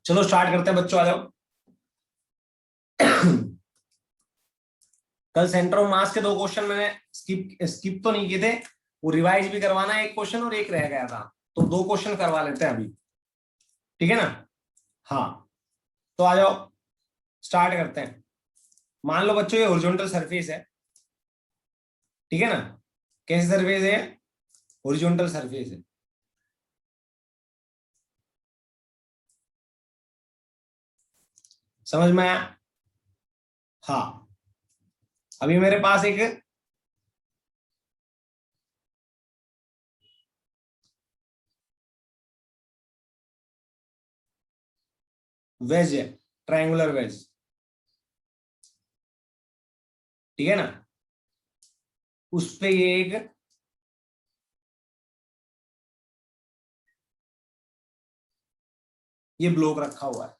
चलो स्टार्ट करते हैं बच्चों, आ जाओ। कल सेंटर ऑफ मास के 2 क्वेश्चन मैंने स्किप तो नहीं किए थे, वो रिवाइज भी करवाना है, 1 क्वेश्चन और 1 रह गया था, तो 2 क्वेश्चन करवा लेते हैं अभी, ठीक है ना। हाँ तो आ जाओ स्टार्ट करते हैं। मान लो बच्चों ये हॉरिजॉन्टल सरफेस है, ठीक है ना। कैसी सरफेस है? हॉरिजॉन्टल सरफेस है। समझ में आया? हाँ अभी मेरे पास एक वेज है, ट्रायंगुलर वेज, ठीक है ना। उस पे ये एक ये ब्लॉक रखा हुआ है।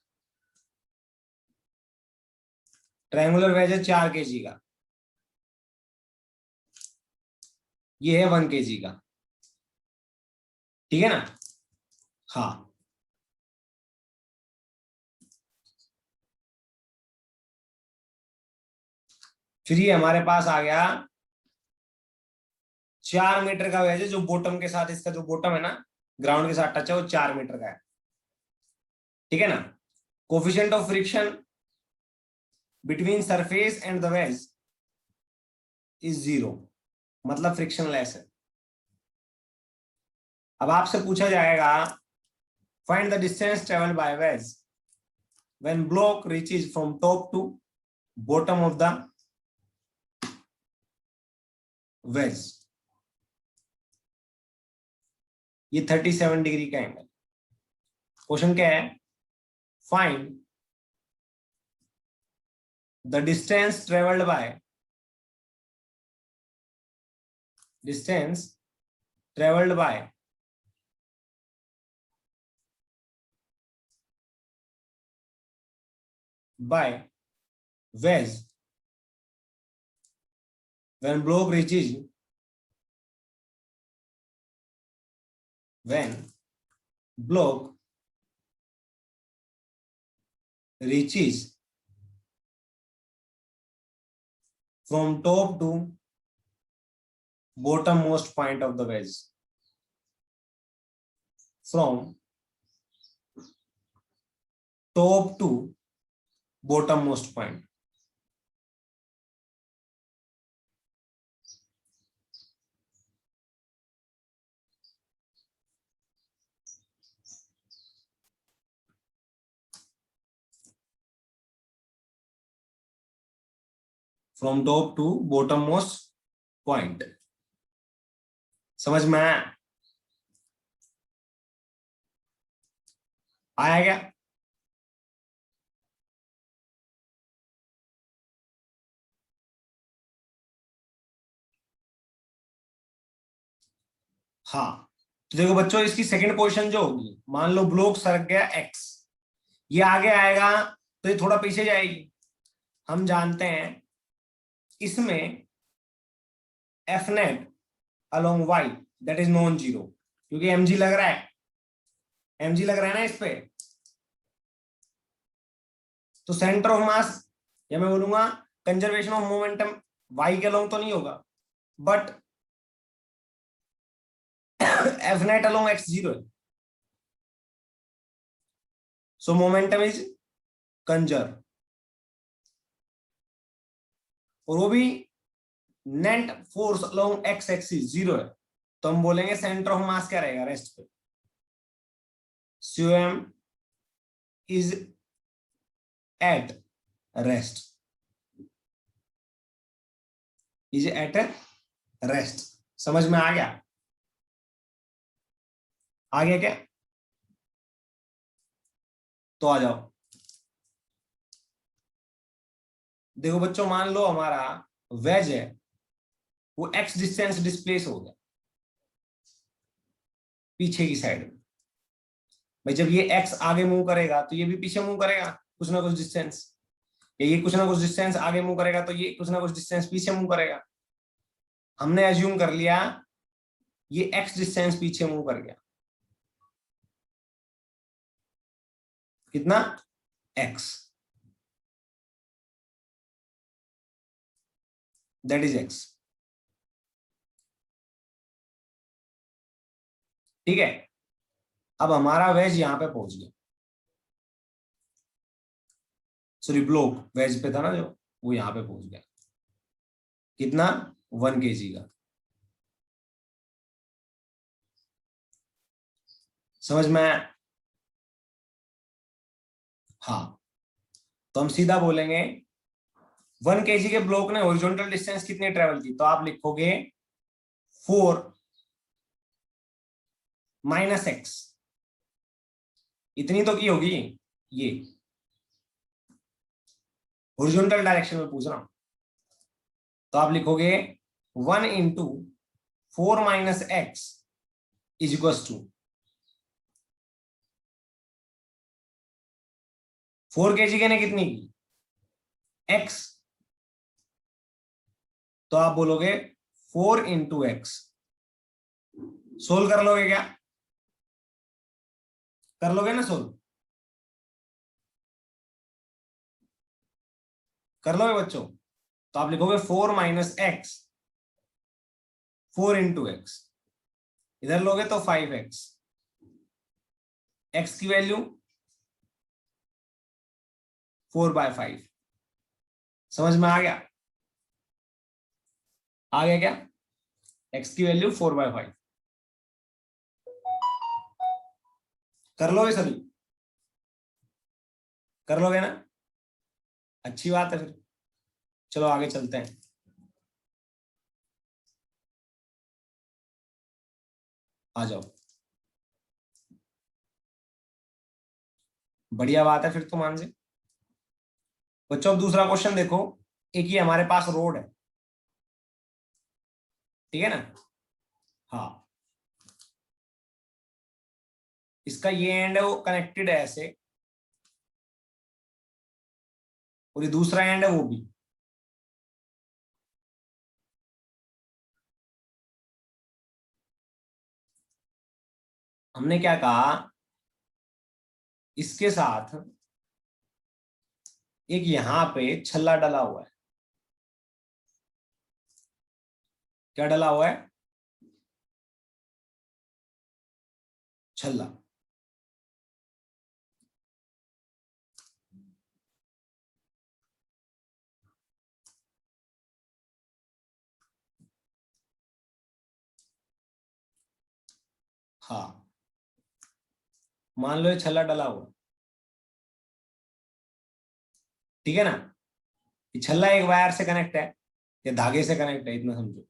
ट्रायंगुलर वेज है 4 kg का, ये है 1 kg का, ठीक है ना। हाँ फिर ये हमारे पास आ गया 4 मीटर का वेज है, जो बॉटम के साथ, इसका जो बॉटम है ना ग्राउंड के साथ टच है, वो 4 मीटर का है, ठीक है ना। Coefficient of friction between surface and the wedge is 0, मतलब फ्रिक्शन लेस है। अब आपसे पूछा जाएगा find the distance travelled by wedge when block reaches from top to bottom of the wedge. ये 37 डिग्री का एंगल। क्वेश्चन क्या है? Find the distance travelled by by wedge when block reaches from top to bottommost point of the wedge, from top to bottommost point. From top to bottommost point. समझ में आया क्या? हाँ तो देखो बच्चों, इसकी सेकंड पोजीशन जो होगी, मान लो ब्लॉक सरक गया x, ये आगे आएगा तो ये थोड़ा पीछे जाएगी। हम जानते हैं इसमें F net along y that is non zero, क्योंकि mg लग रहा है, mg लग रहा है ना इस पे। तो सेंटर ऑफ मास, या मैं बोलूंगा कंजर्वेशन ऑफ मोमेंटम y के अलोंग तो नहीं होगा, but F net along x zero है, सो मोमेंटम इज कंजर्व, और वो भी net force along x axis zero है, तो हम बोलेंगे सेंटर ऑफ मास क्या रहेगा? रेस्ट पे। COM is at rest, is at rest. समझ में आ गया? आ गया क्या? तो आ जाओ। देखो बच्चों, मान लो हमारा वेज है, वो x डिस्टेंस डिस्प्लेस हो गया पीछे की साइड में। भाई जब ये x आगे मूव करेगा तो ये भी पीछे मूव करेगा कुछ ना कुछ डिस्टेंस, या ये कुछ ना कुछ डिस्टेंस आगे मूव करेगा तो ये कुछ ना कुछ डिस्टेंस पीछे मूव करेगा। हमने एज्यूम कर लिया ये x डिस्टेंस पीछे मूव कर गया, कितना, x, दैट इज x। ठीक है, अब हमारा वेज यहां पे पहुंच गया, सॉरी ब्लॉक वेज पे था ना जो, वो यहां पे पहुंच गया। कितना, 1 kg का। समझ में आया? हाँ, तो हम सीधा बोलेंगे 1 kg के ब्लॉक ने हॉरिजॉन्टल डिस्टेंस कितनी ट्रेवल की, तो आप लिखोगे 4 माइनस एक्स, इतनी तो की होगी ये, हॉरिजॉन्टल डायरेक्शन में पूछ रहा हूं। तो आप लिखोगे 1 into 4 minus x is equal to 4 kg के ने कितनी की, x, तो आप बोलोगे 4 इंटू एक्स। सोल्व कर लोगे क्या, कर लोगे ना सोल्व, कर लोगे बच्चों? तो आप लिखोगे 4 माइनस एक्स, 4 इंटू एक्स, इधर लोगे तो 5x, x की वैल्यू 4/5। समझ में आ गया, आ गया क्या, x की वैल्यू 4/5। कर लोगे सभी, कर लोगे ना, अच्छी बात है फिर, चलो आगे चलते हैं। आ जाओ, बढ़िया बात है फिर तो मान से। बच्चों अब दूसरा क्वेश्चन देखो, एक ही हमारे पास रोड है, ठीक है ना, हाँ, इसका ये एंड है वो कनेक्टेड है ऐसे, और ये दूसरा एंड है वो भी। हमने क्या कहा, इसके साथ एक यहां पे छल्ला डला हुआ है, क्या डला हुआ है, छल्ला। हाँ, मान लो ये छल्ला डला हुआ, ठीक है ना, ये छल्ला एक वायर से कनेक्ट है या धागे से कनेक्ट है, इतना समझो।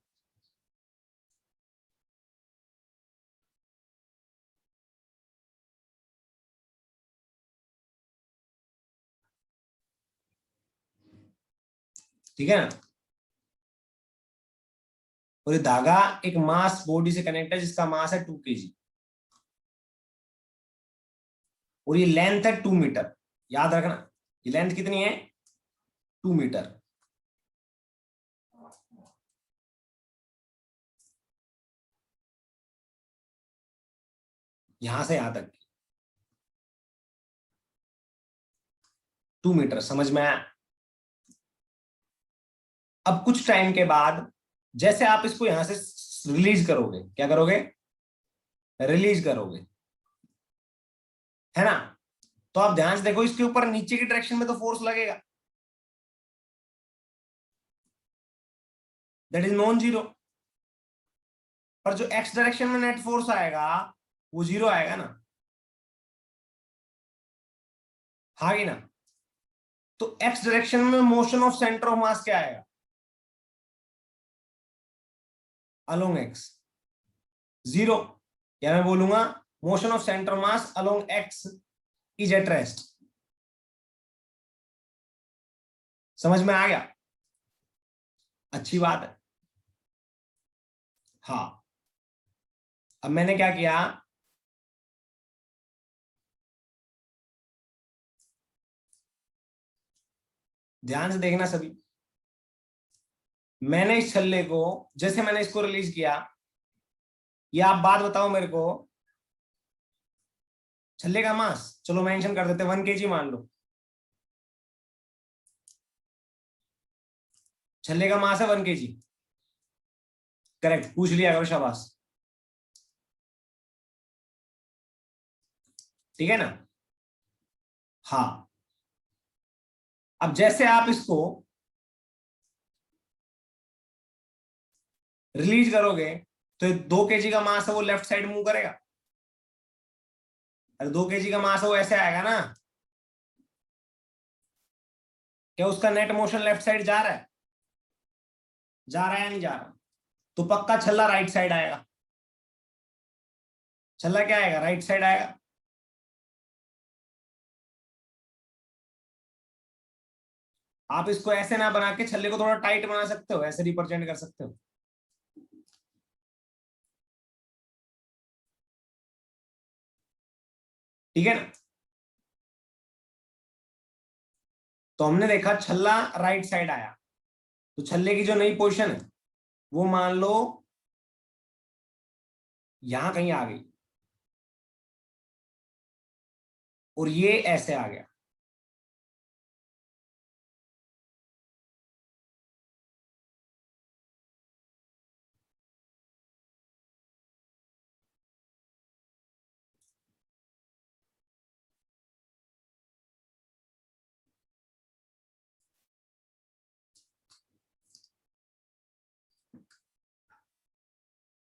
ठीक है ना, और ये धागा एक मास बॉडी से कनेक्ट है जिसका मास है 2 kg, और ये लेंथ है 2 मीटर। याद रखना, ये लेंथ कितनी है, 2 मीटर। यहां से यहां तक 2 मीटर, समझ में आया? अब कुछ टाइम के बाद जैसे आप इसको यहां से रिलीज करोगे, क्या करोगे, रिलीज करोगे, है ना, तो आप ध्यान से देखो, इसके ऊपर नीचे की डायरेक्शन में तो फोर्स लगेगा, दैट इज नॉन जीरो, पर जो एक्स डायरेक्शन में नेट फोर्स आएगा वो जीरो आएगा ना, हाँ कि ना। तो एक्स डायरेक्शन में motion of centre of mass क्या आएगा, अलोंग एक्स, जीरो, या मैं बोलूंगा motion of centre mass along x is at rest. समझ में आ गया, अच्छी बात है। हाँ, अब मैंने क्या किया, ध्यान से देखना सभी, मैंने इस छल्ले को, जैसे मैंने इसको रिलीज किया, ये आप बात बताओ मेरे को, छल्ले का मास चलो मेंशन कर देते 1 kg मान लो, छल्ले का मास है 1 kg। करेक्ट, पूछ लिया करो, शाबाश। ठीक है ना? हाँ, अब जैसे आप इसको रिलीज करोगे तो 2 kg का मास है वो लेफ्ट साइड मूव करेगा। अरे 2 kg का मास है वो ऐसे आएगा ना, क्या उसका नेट मोशन लेफ्ट साइड जा रहा है? जा रहा है या नहीं जा रहा? तो पक्का छल्ला राइट साइड आएगा। छल्ला क्या आएगा? राइट साइड आएगा। आप इसको ऐसे ना बना के छल्ले को थोड़ा टाइट बना सकते हो, ऐसे रिप्रेजेंट कर सकते हो। ठीक है ना? तो हमने देखा छल्ला राइट साइड आया, तो छल्ले की जो नई पोजीशन है वो मान लो यहां कहीं आ गई और ये ऐसे आ गया।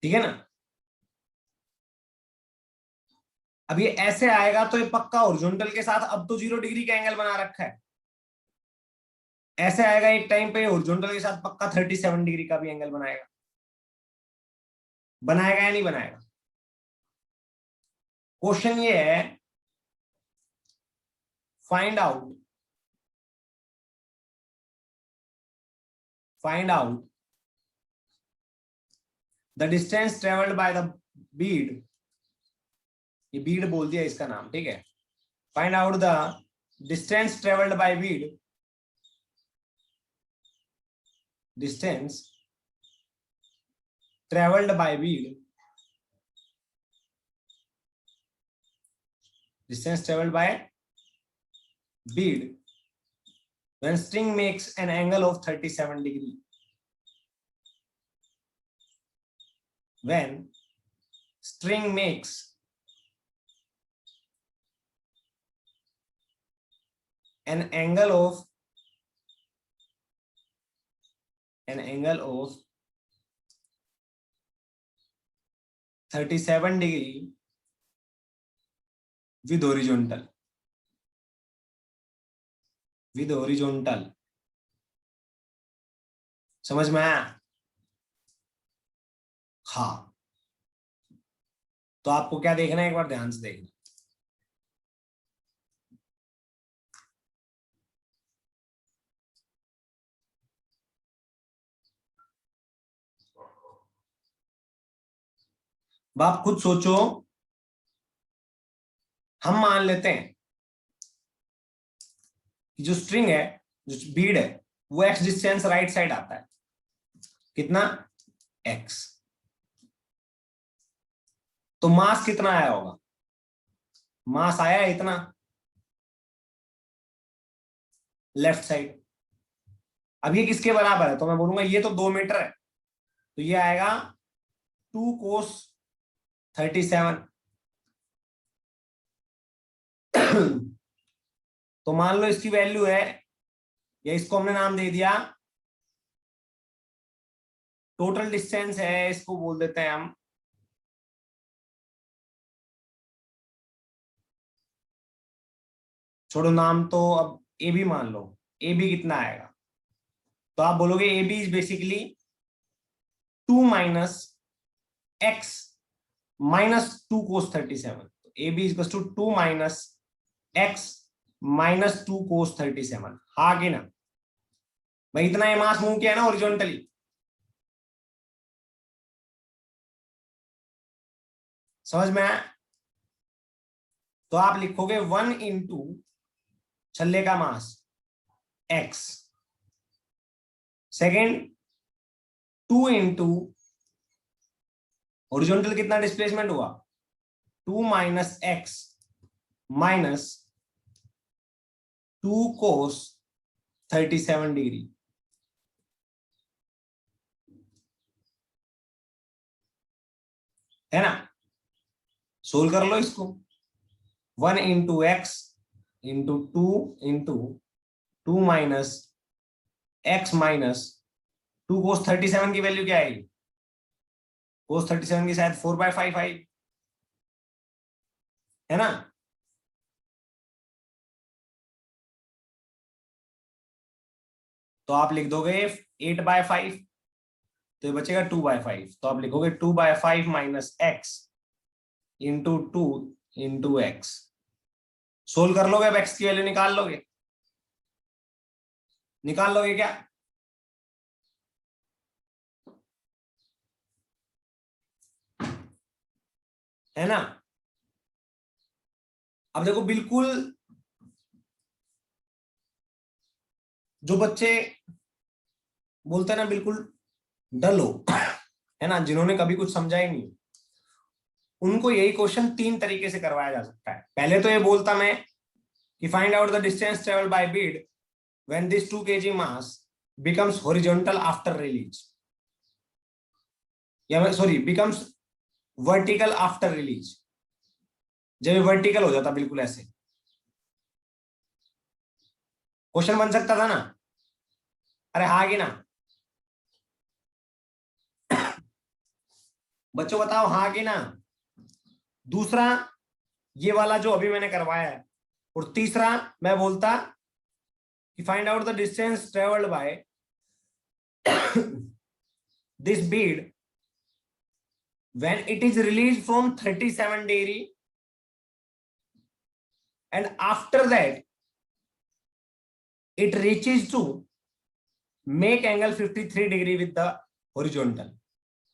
ठीक है ना? अब ये ऐसे आएगा तो ये पक्का हॉरिजॉन्टल के साथ अब तो 0 डिग्री का एंगल बना रखा है। ऐसे आएगा एक टाइम पे हॉरिजॉन्टल के साथ पक्का 37 डिग्री का भी एंगल बनाएगा। बनाएगा या नहीं बनाएगा? क्वेश्चन ये है, find out the distance travelled by the Beed. ये बीड बोल दिया इसका नाम, ठीक है। Find out the distance travelled by Beed, distance travelled by Beed, distance traveled by bead when string makes an angle of 37 degree. When string makes an angle of 37 degree with horizontal, समझ में आया? हाँ, तो आपको क्या देखना है, एक बार ध्यान से देखना। आप खुद सोचो, हम मान लेते हैं कि जो स्ट्रिंग है, जो बीड है, वो एक्स डिस्टेंस राइट साइड आता है। कितना? एक्स। तो मास कितना आया होगा? मास आया इतना लेफ्ट साइड। अब ये किसके बराबर है? तो मैं बोलूंगा ये तो 2 मीटर है, तो ये आएगा 2 cos 37। तो मान लो इसकी वैल्यू है, या इसको हमने नाम दे दिया टोटल डिस्टेंस है, इसको बोल देते हैं हम छोड़ो नाम, तो अब ए बी मान लो। ए बी कितना आएगा? तो आप बोलोगे a b is basically 2 minus x minus 2 cos 37। तो a b is to 2 minus x minus 2 cos 37। हाँ कि ना भाई? इतना ये मास मूव किया ना हॉरिजॉन्टली। समझ में आया? तो आप लिखोगे 1 इंटू छल्ले का मास x, सेकेंड 2 इंटू हॉरिजॉन्टल कितना डिस्प्लेसमेंट हुआ 2 minus x minus 2 cos 37 degree, है ना। सोल्व कर लो इसको। 1 into x into 2 into 2 minus x minus 2 cos 37 की वैल्यू क्या आएगी? cos 37 की शायद 4/5 आई, है ना। तो आप लिख दोगे 8/5, तो ये बचेगा 2/5। तो आप लिखोगे 2/5 minus x into 2 into x. Solve कर लोगे, अब एक्स की वैल्यू निकाल लोगे, निकाल लोगे क्या? है ना। अब देखो, बिल्कुल जो बच्चे बोलते हैं ना बिल्कुल डल हो, है ना, जिन्होंने कभी कुछ समझा ही नहीं, उनको यही क्वेश्चन 3 तरीके से करवाया जा सकता है। पहले तो ये बोलता मैं कि find out the distance travelled by bead when this 2 kg mass becomes horizontal after release, या sorry becomes vertical after release. जब ये वर्टिकल हो जाता बिल्कुल ऐसे, क्वेश्चन बन सकता था ना। अरे हाँ कि ना बच्चों, बताओ हाँ कि ना। दूसरा ये वाला जो अभी मैंने करवाया है, और तीसरा मैं बोलता कि find out the distance travelled by this Beed when it is released from 37 degree and after that it reaches to make angle 53 degree with the horizontal।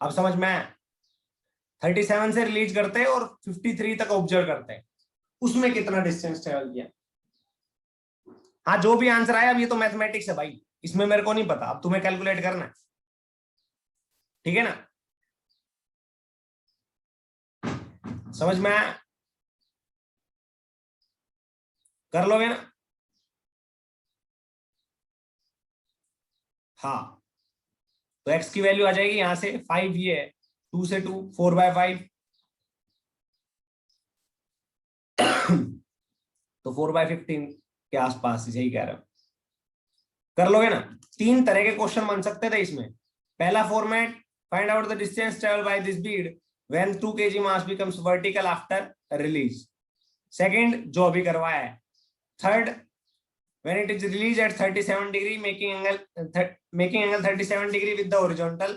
अब समझ में आया? 37 से रिलीज करते हैं और 53 तक ऑब्जर्व करते हैं, उसमें कितना डिस्टेंस ट्रेवल किया। हाँ, जो भी आंसर आया, अब ये तो मैथमेटिक्स है भाई, इसमें मेरे को नहीं पता, अब तुम्हें कैलकुलेट करना है, ठीक है ना। समझ में आया? कर लोगे ना। हाँ, तो x की वैल्यू आ जाएगी यहां से 5, ये है 2 से 2 4/5, तो 4/15 के आसपास, यही कह रहा हूं। कर लोगे ना। 3 तरह के क्वेश्चन बन सकते थे इसमें। पहला format, find out the distance travel by this Beed when 2 kg mass becomes vertical after release. Second जो अभी करवाया है। Third, when it is released at 37 degree making angle 37 degree with the horizontal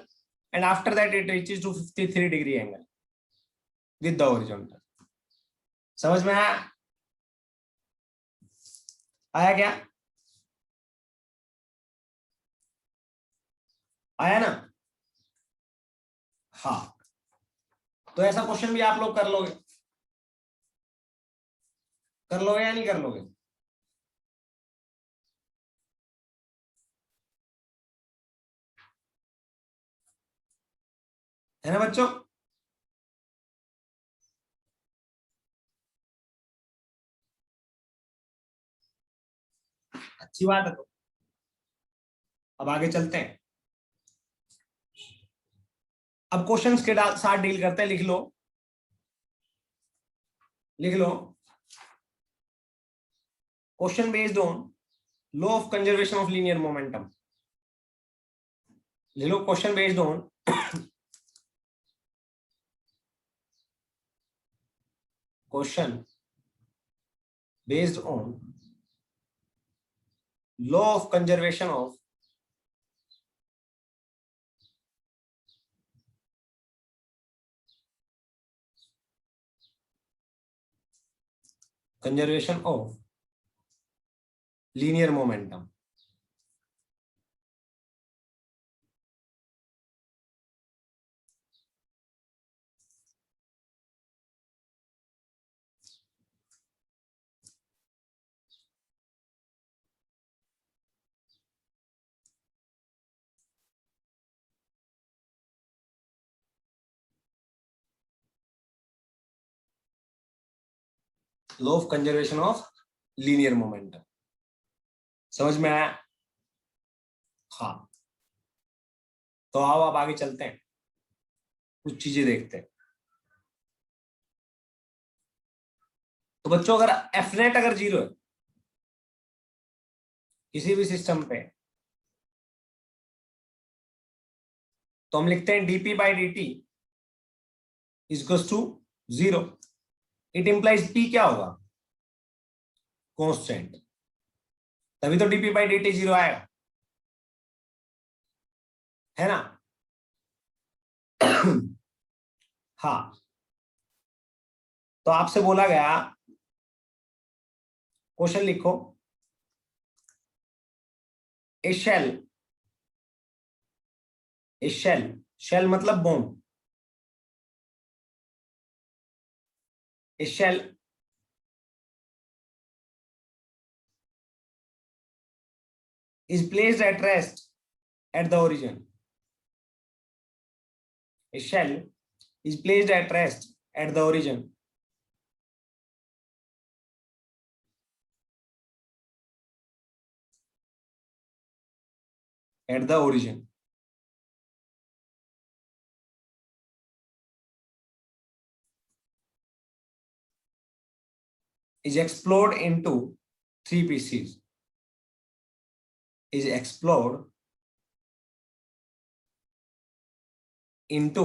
and after that it reaches to 53 degree angle with the horizontal। समझ में आया? आया क्या? आया ना। हाँ, तो ऐसा क्वेश्चन भी आप लोग कर लोगे, कर लोगे या नहीं कर लोगे? है ना बच्चों। अच्छी बात है। तो अब आगे चलते हैं। अब क्वेश्चंस के साथ डील करते हैं। लिख लो, लिख लो। Question based on law of conservation of linear momentum. ले लो, question based on question based on law of conservation of linear momentum. Law of conservation of linear momentum. समझ में आया? हाँ, तो आओ अब आगे चलते हैं, कुछ चीजें देखते हैं। तो बच्चों अगर एफ नेट अगर 0 है किसी भी सिस्टम पे, तो हम लिखते हैं dp by D is to टू 0। इट इंप्लाइज पी क्या होगा? कांस्टेंट। तभी तो डीपी बाई डी टी 0 आएगा, है ना? हाँ, तो आपसे बोला गया क्वेश्चन लिखो, a shell, a shell, shell मतलब bone, a shell is placed at rest at the origin. A shell is placed at rest at the origin. At the origin. Is explored into 3 pieces. Is explored into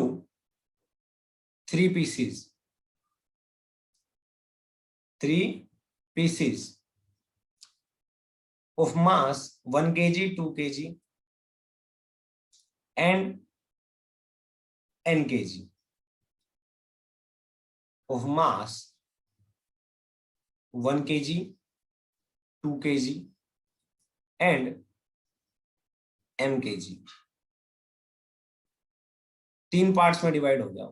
3 pieces. 3 pieces of mass 1 kg, 2 kg and n kg of mass 1 kg, 2 kg and m kg। 3 parts में divide हो जाओ।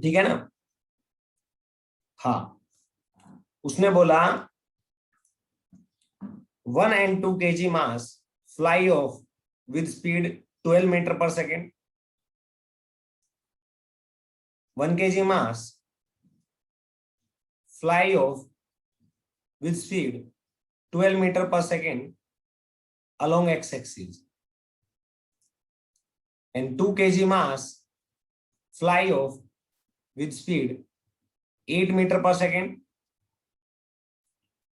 ठीक है ना? हाँ, उसने बोला 1 and 2 kg mass fly off with speed 12 meter per second। 1 kg mass fly off with speed 12 meter per second along x-axis, and 2 kg mass fly off with speed 8 meter per second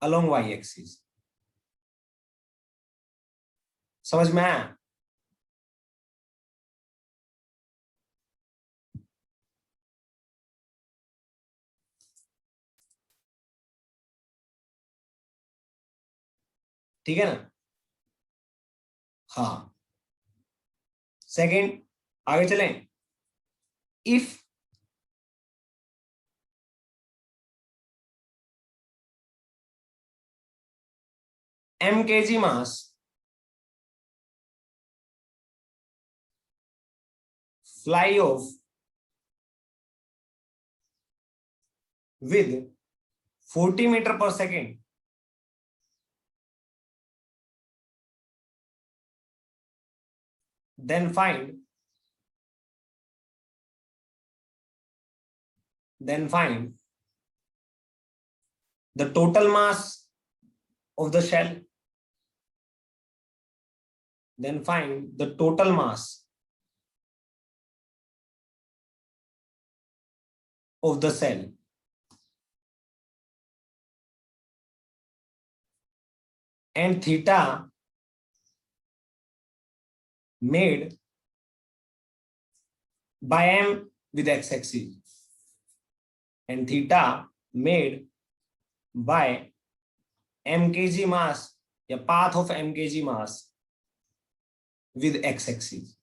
along y-axis। समझ में आया? ठीक है ना? हाँ, second, आगे चलें। If m kg mass fly off with 40 meter per second, then find the total mass of the shell, then find the total mass of the cell and theta made by m with x-axis, and theta made by m kg mass या path of m kg mass with x-axis।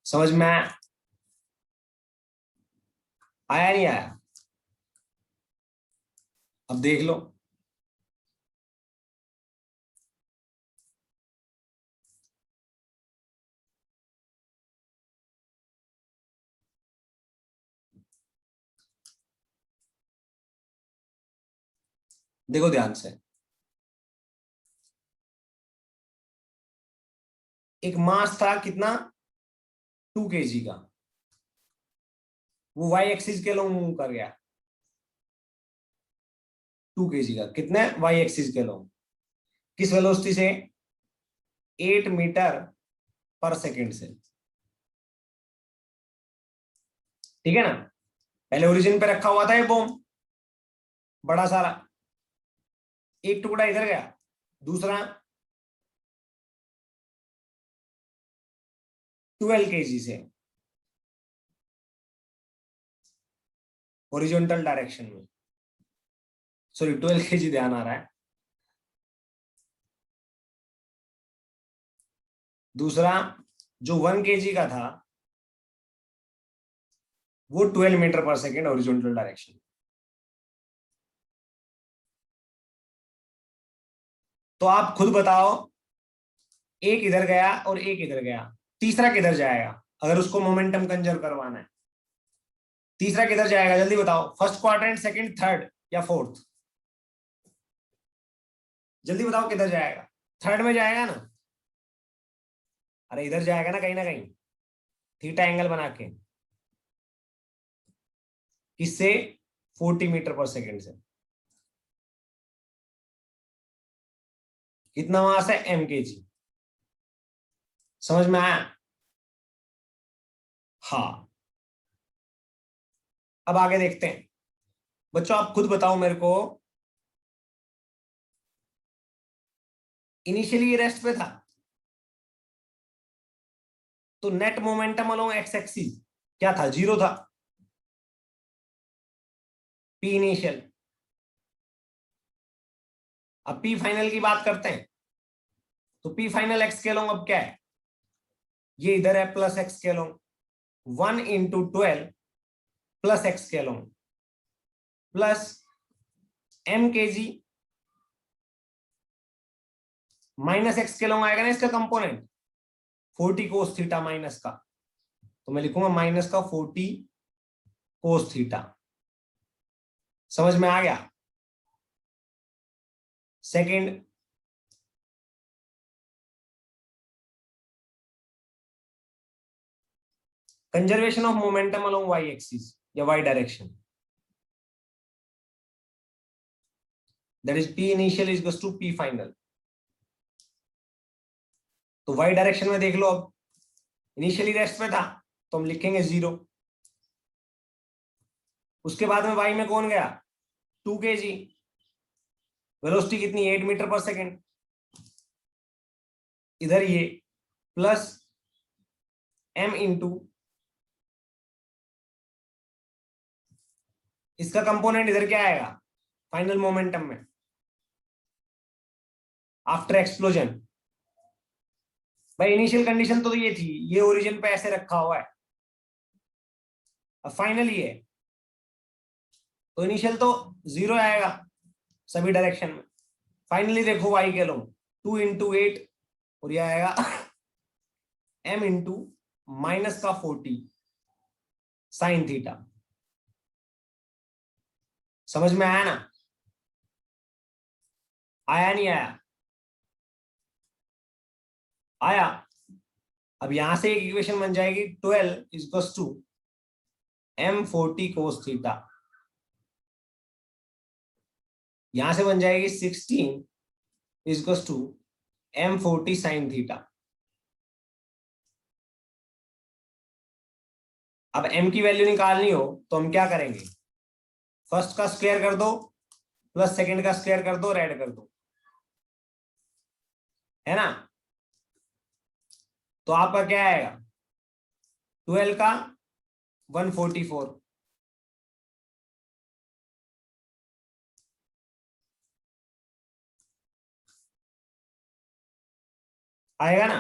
समझ में आया? आया नहीं आया? अब देख लो। देखो ध्यान से, एक मास था कितना, 2 kg का, वो वाई एक्सिस के लोग मूव कर गया 2 kg का, कितने वाई एक्सिस के लोग, किस वेलोसिटी से, 8 मीटर पर सेकेंड से। ठीक है ना, पहले ओरिजिन पे रखा हुआ था ये बॉम्ब बड़ा सारा, एक टुकड़ा इधर गया, दूसरा 12 kg से हॉरिजॉन्टल डायरेक्शन में, सॉरी 12 kg ध्यान आ रहा है, दूसरा जो 1 kg का था वो 12 मीटर पर सेकेंड हॉरिजॉन्टल डायरेक्शन। तो आप खुद बताओ, एक इधर गया और एक इधर गया, तीसरा किधर जाएगा अगर उसको मोमेंटम कंजर्व करवाना है, तीसरा किधर जाएगा जल्दी बताओ, फर्स्ट क्वाड्रेंट, सेकंड, थर्ड या फोर्थ, जल्दी बताओ किधर जाएगा, थर्ड में जाएगा ना, अरे इधर जाएगा ना कहीं थीटा एंगल बना के, किससे, 40 मीटर पर सेकेंड से, कितना मास है, m kg, समझ में आया। हाँ, अब आगे देखते हैं बच्चों, आप खुद बताओ मेरे को, इनिशियली रेस्ट पे था तो net momentum along x axis क्या था, 0 था, पी इनिशियल। अब पी फाइनल की बात करते हैं, तो पी फाइनल एक्स के अलोंग अब क्या है, ये इधर है प्लस एक्स के अलोंग, 1 इंटू 12 प्लस एक्स के along plus m kg minus x के अलोंग आएगा ना इसका कंपोनेंट, 40 कोस थीटा माइनस का, तो मैं लिखूंगा माइनस का 40 कोस थीटा, समझ में आ गया। Second, conservation of momentum along y axis या y direction, that is p initial is equals to p final. तो वाई डायरेक्शन में देख लो, अब इनिशियली रेस्ट में था तो हम लिखेंगे 0, उसके बाद में वाई में कौन गया, 2 kg, वेलोसिटी कितनी, 8 मीटर पर सेकेंड, इधर ये प्लस m इंटू इसका कंपोनेंट इधर क्या आएगा फाइनल मोमेंटम में आफ्टर एक्सप्लोजन। भाई इनिशियल कंडीशन तो ये थी, ये ओरिजिन पे ऐसे रखा हुआ है, अब फाइनल ये है तो इनिशियल तो 0 आएगा सभी डायरेक्शन में, फाइनली देखो वाई के लो 2 इंटू 8 और ये आएगा m इंटू माइनस का 40 साइन थीटा, समझ में आया ना, आया नहीं आया, आया। अब यहां से एक इक्वेशन बन जाएगी 12 equals to m40 cos theta, यहां से बन जाएगी 16 equals to m40 sine theta. अब m की वैल्यू निकालनी हो तो हम क्या करेंगे, फर्स्ट का स्क्वायर कर दो प्लस सेकंड का स्क्वायर कर दो और ऐड कर दो, है ना, तो आपका क्या आएगा 12 का 144, आएगा ना।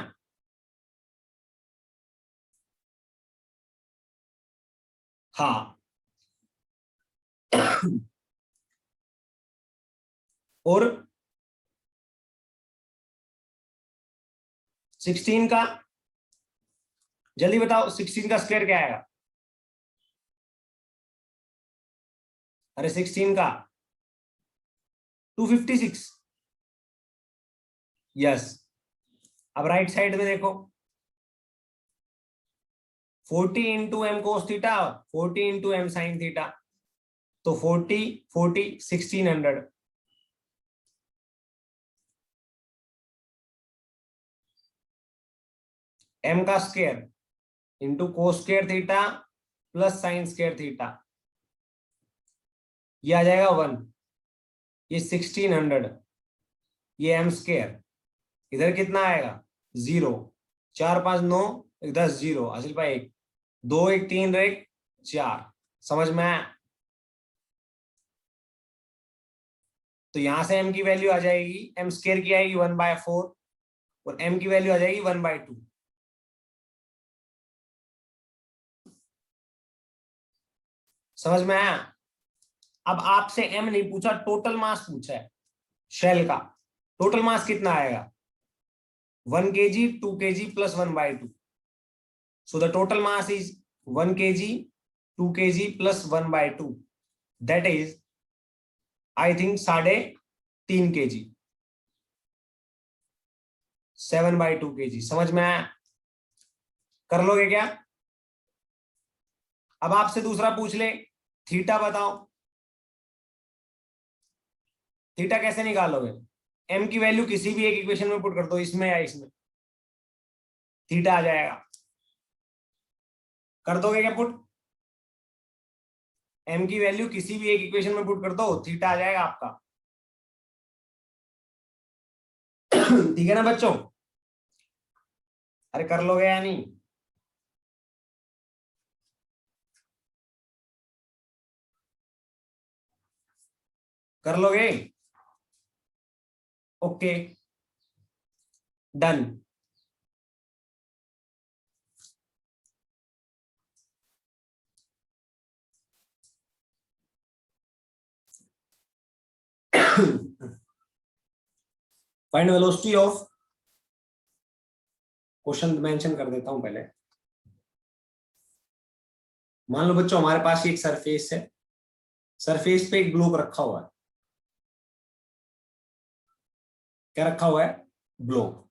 हाँ और 16 का जल्दी बताओ, 16 का स्क्वायर क्या आएगा, अरे 16 का 256, यस। अब राइट साइड में देखो 40 into m cos theta, 40 into m sine theta, तो 40 40 1600। एम का square into cos square theta plus sine square theta, ये आ जाएगा 1, ये 1600, ये एम स्क्वायर, इधर कितना आएगा 0, 4 5 9 10 0, असिल भाई 1 2 1 3 1 4, समझ में आया? तो यहां से m की वैल्यू आ जाएगी, m स्क्वायर की आएगी 1/4 और m की वैल्यू आ जाएगी 1/2। समझ में आया? अब आपसे m नहीं पूछा, टोटल मास पूछा है शेल का। टोटल मास कितना आएगा 1 kg 2 kg plus 1/2। So the total mass is 1 kg 2 kg plus 1/2, that is I think 3.5 kg, 7/2 kg। समझ में आया? कर लोगे क्या? अब आपसे दूसरा पूछ ले, थीटा बताओ। थीटा कैसे निकालोगे? एम की वैल्यू किसी भी एक इक्वेशन में पुट कर दो, इसमें या इसमें, थीटा आ जाएगा। कर दोगे क्या पुट? एम की वैल्यू किसी भी एक इक्वेशन में पुट कर दो, थीटा आ जाएगा आपका। ठीक है ना बच्चों? अरे कर लोगे या नहीं? कर लोगे? Okay done. Find velocity of, question mention कर देता हूं पहले। मान लो बच्चों हमारे पास एक सरफेस है, सरफेस पे एक ब्लॉक रखा हुआ है। क्या रखा हुआ है? ब्लॉक।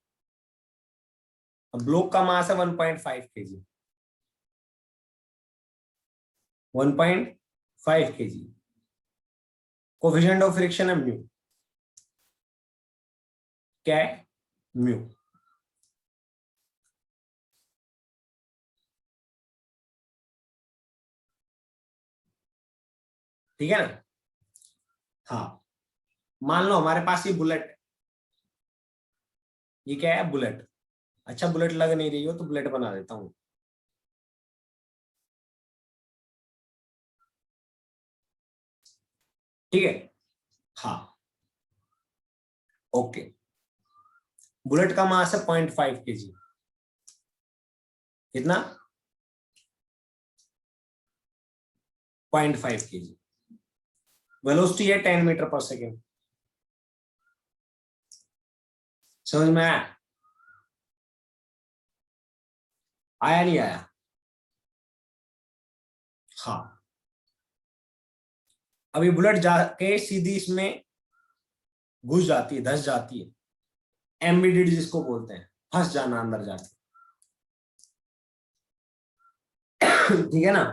ब्लॉक का मास है 1.5 kg, 1.5 kg। Coefficient of friction है म्यू। क्या है? म्यू। ठीक है ना? हाँ, मान लो हमारे पास ये बुलेट, ये क्या है? बुलेट। अच्छा बुलेट लग नहीं रही हो तो बुलेट बना देता हूं। ठीक है? हाँ ओके। बुलेट का मास है 0.5 kg। कितना? 0.5 kg। वेलोसिटी है 10 मीटर पर सेकेंड। समझ में आया? आया नहीं आया? हाँ। अभी बुलेट जाके सीधी इसमें घुस जाती है, धस जाती है, एम्बेडेड जिसको बोलते हैं, फंस जाना अंदर जाके। ठीक है ना?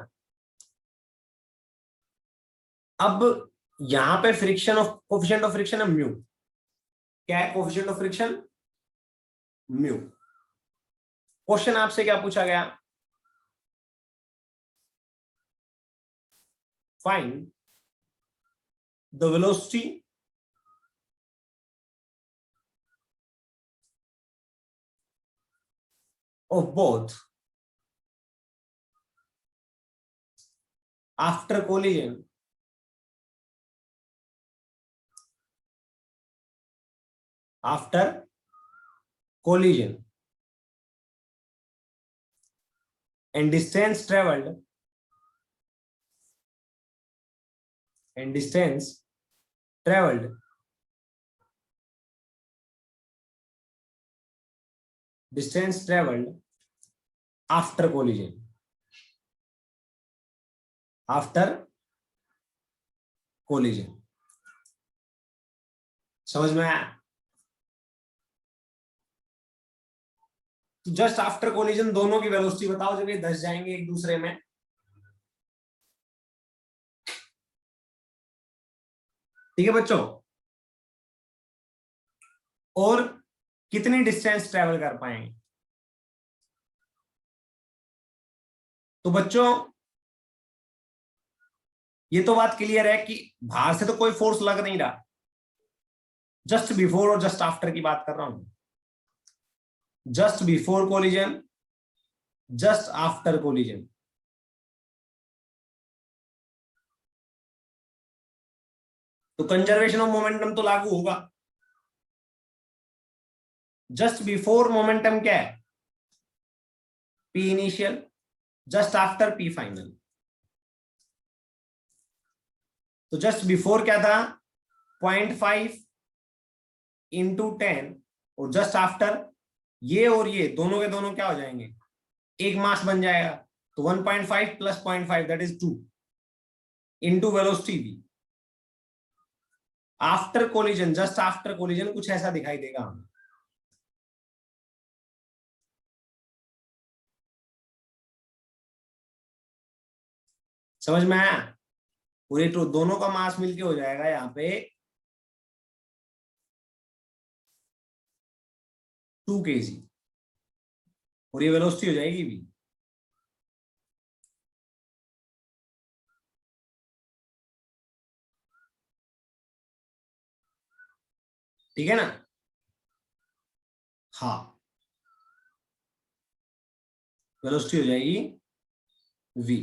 अब यहां पे friction of, coefficient of friction है म्यू। क्या है coefficient of friction? Mu. Question आपसे क्या पूछा गया? Find the velocity of both after collision after collision and distance traveled and distance traveled distance traveled after collision, after collision। समझ में आया? तो जस्ट आफ्टर कोलिजन दोनों की वेलोसिटी बताओ जब ये धस जाएंगे एक दूसरे में। ठीक है बच्चों, और कितनी डिस्टेंस ट्रेवल कर पाएंगे। तो बच्चों ये तो बात क्लियर है कि बाहर से तो कोई फोर्स लग नहीं रहा, जस्ट बिफोर और जस्ट आफ्टर की बात कर रहा हूं। Just before collision, just after collision. तो कंजर्वेशन ऑफ मोमेंटम तो लागू होगा। जस्ट बिफोर मोमेंटम क्या है? P initial, just after P final. तो जस्ट बिफोर क्या था? 0.5 इंटू 10, और जस्ट आफ्टर ये और ये दोनों के दोनों क्या हो जाएंगे? एक मास बन जाएगा। तो 1.5 plus 0.5 that is 2 into velocity v। After collision, just after collision कुछ ऐसा दिखाई देगा हमें। समझ में आया? पूरे तो दोनों का मास मिलके हो जाएगा यहाँ पे 2 kg, और ये वेलोसिटी हो जाएगी v। ठीक है ना? हाँ, वेलोसिटी हो जाएगी v।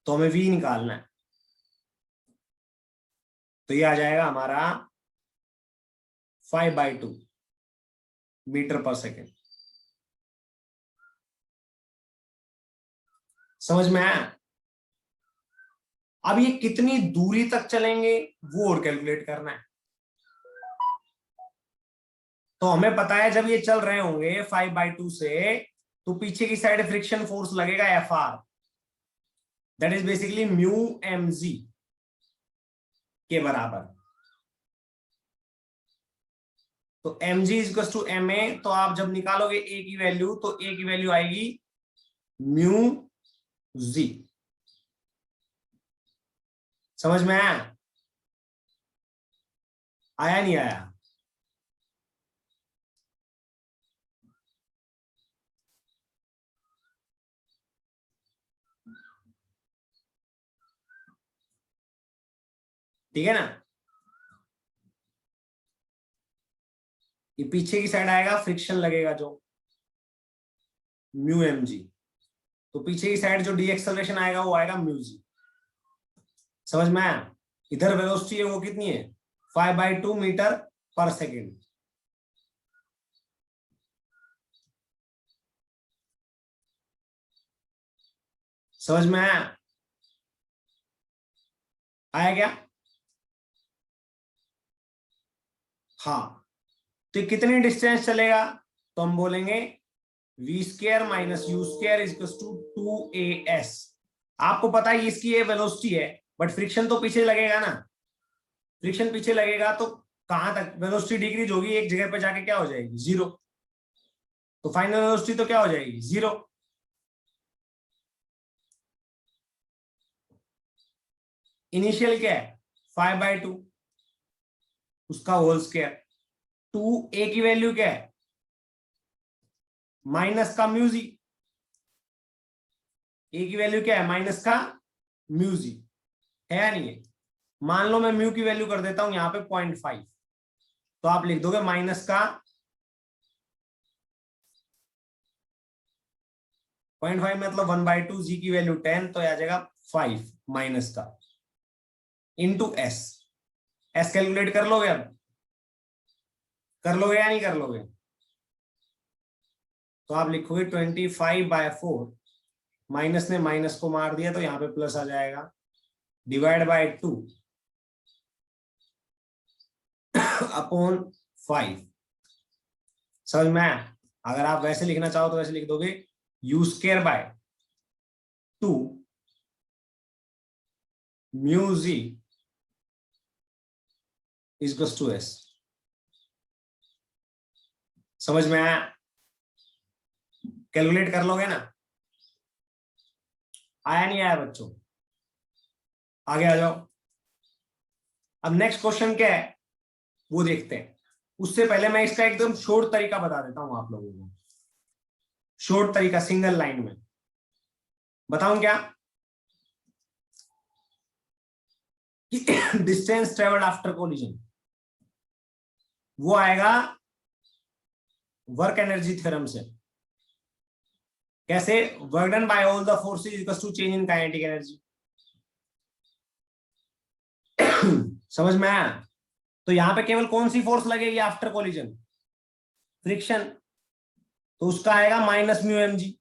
तो हमें v निकालना है। तो ये आ जाएगा हमारा 5/2 मीटर पर सेकेंड। समझ में आया? अब ये कितनी दूरी तक चलेंगे वो और कैलकुलेट करना है। तो हमें पता है जब ये चल रहे होंगे 5/2 से, तो पीछे की साइड फ्रिक्शन फोर्स लगेगा Fr, that is basically mu mg के बराबर। तो mg इज टू ma। तो आप जब निकालोगे a की वैल्यू, तो a की वैल्यू आएगी म्यू g। समझ में आया? आया नहीं आया? ठीक है ना? ये पीछे की साइड आएगा, फ्रिक्शन लगेगा जो म्यू mg। तो पीछे की साइड जो डी एक्सेलरेशन आएगा वो आएगा म्यू g। समझ में आया? इधर वेलोसिटी है वो कितनी है? 5/2 मीटर पर सेकेंड। समझ में आया? आया क्या? हाँ। तो कितनी डिस्टेंस चलेगा? तो हम बोलेंगे v² minus u² is to 2as। आपको पता है इसकी ये वेलोसिटी है, बट फ्रिक्शन तो पीछे लगेगा ना। फ्रिक्शन पीछे लगेगा तो कहां तक वेलोसिटी डिक्रीज होगी? एक जगह पे जाके क्या हो जाएगी? 0। तो फाइनल वेलोसिटी तो क्या हो जाएगी? 0। इनिशियल क्या है? 5/2 उसका होल स्क्वायर। 2a की वैल्यू क्या है? माइनस का म्यूजी। ए की वैल्यू क्या है? माइनस का म्यूजी है या नहीं है? मान लो मैं म्यू की वैल्यू कर देता हूं यहां पे 0.5, तो आप लिख दोगे माइनस का 0.5 मतलब 1/2, जी की वैल्यू 10, तो आ जाएगा 5 माइनस का इंटू एस। एस कैलकुलेट कर लोगे? अब कर लोगे या नहीं कर लोगे? तो आप लिखोगे 25/4, माइनस ने माइनस को मार दिया तो यहां पे प्लस आ जाएगा, डिवाइड बाय 2 अपॉन 5। समझ में आया? अगर आप वैसे लिखना चाहो तो वैसे लिख दोगे u² by two mu g equals to s. समझ में आया? कैलकुलेट कर लोगे ना? आया नहीं आया बच्चों? आगे आ जाओ। अब नेक्स्ट क्वेश्चन क्या है वो देखते हैं। उससे पहले मैं इसका एकदम शॉर्ट तरीका बता देता हूं आप लोगों को। शॉर्ट तरीका सिंगल लाइन में बताऊं क्या? कि डिस्टेंस ट्रेवल्ड आफ्टर कोलिजन वो आएगा वर्क एनर्जी थ्योरम से। कैसे? Work done by all the forces equals to change in kinetic energy. समझ में आया? तो यहां पे केवल कौन सी फोर्स लगेगी आफ्टर कोलिजन? फ्रिक्शन। तो उसका आएगा minus mu m g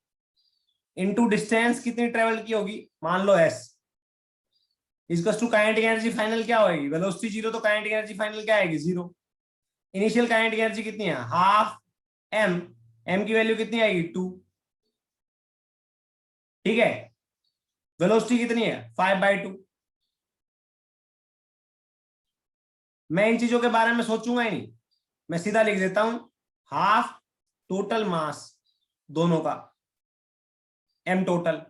into distance कितनी ट्रेवल की होगी, मान लो S, equals to kinetic energy final क्या होगी? वेलोसिटी जीरो, तो काइनेटिक एनर्जी फाइनल क्या आएगी? जीरो। इनिशियल काइनेटिक एनर्जी कितनी है? Half m. एम की वैल्यू कितनी आएगी? 2। ठीक है। वेलोसिटी कितनी है? 5/2। मैं इन चीजों के बारे में सोचूंगा ही नहीं, मैं सीधा लिख देता हूं हाफ टोटल मास दोनों का, एम टोटल।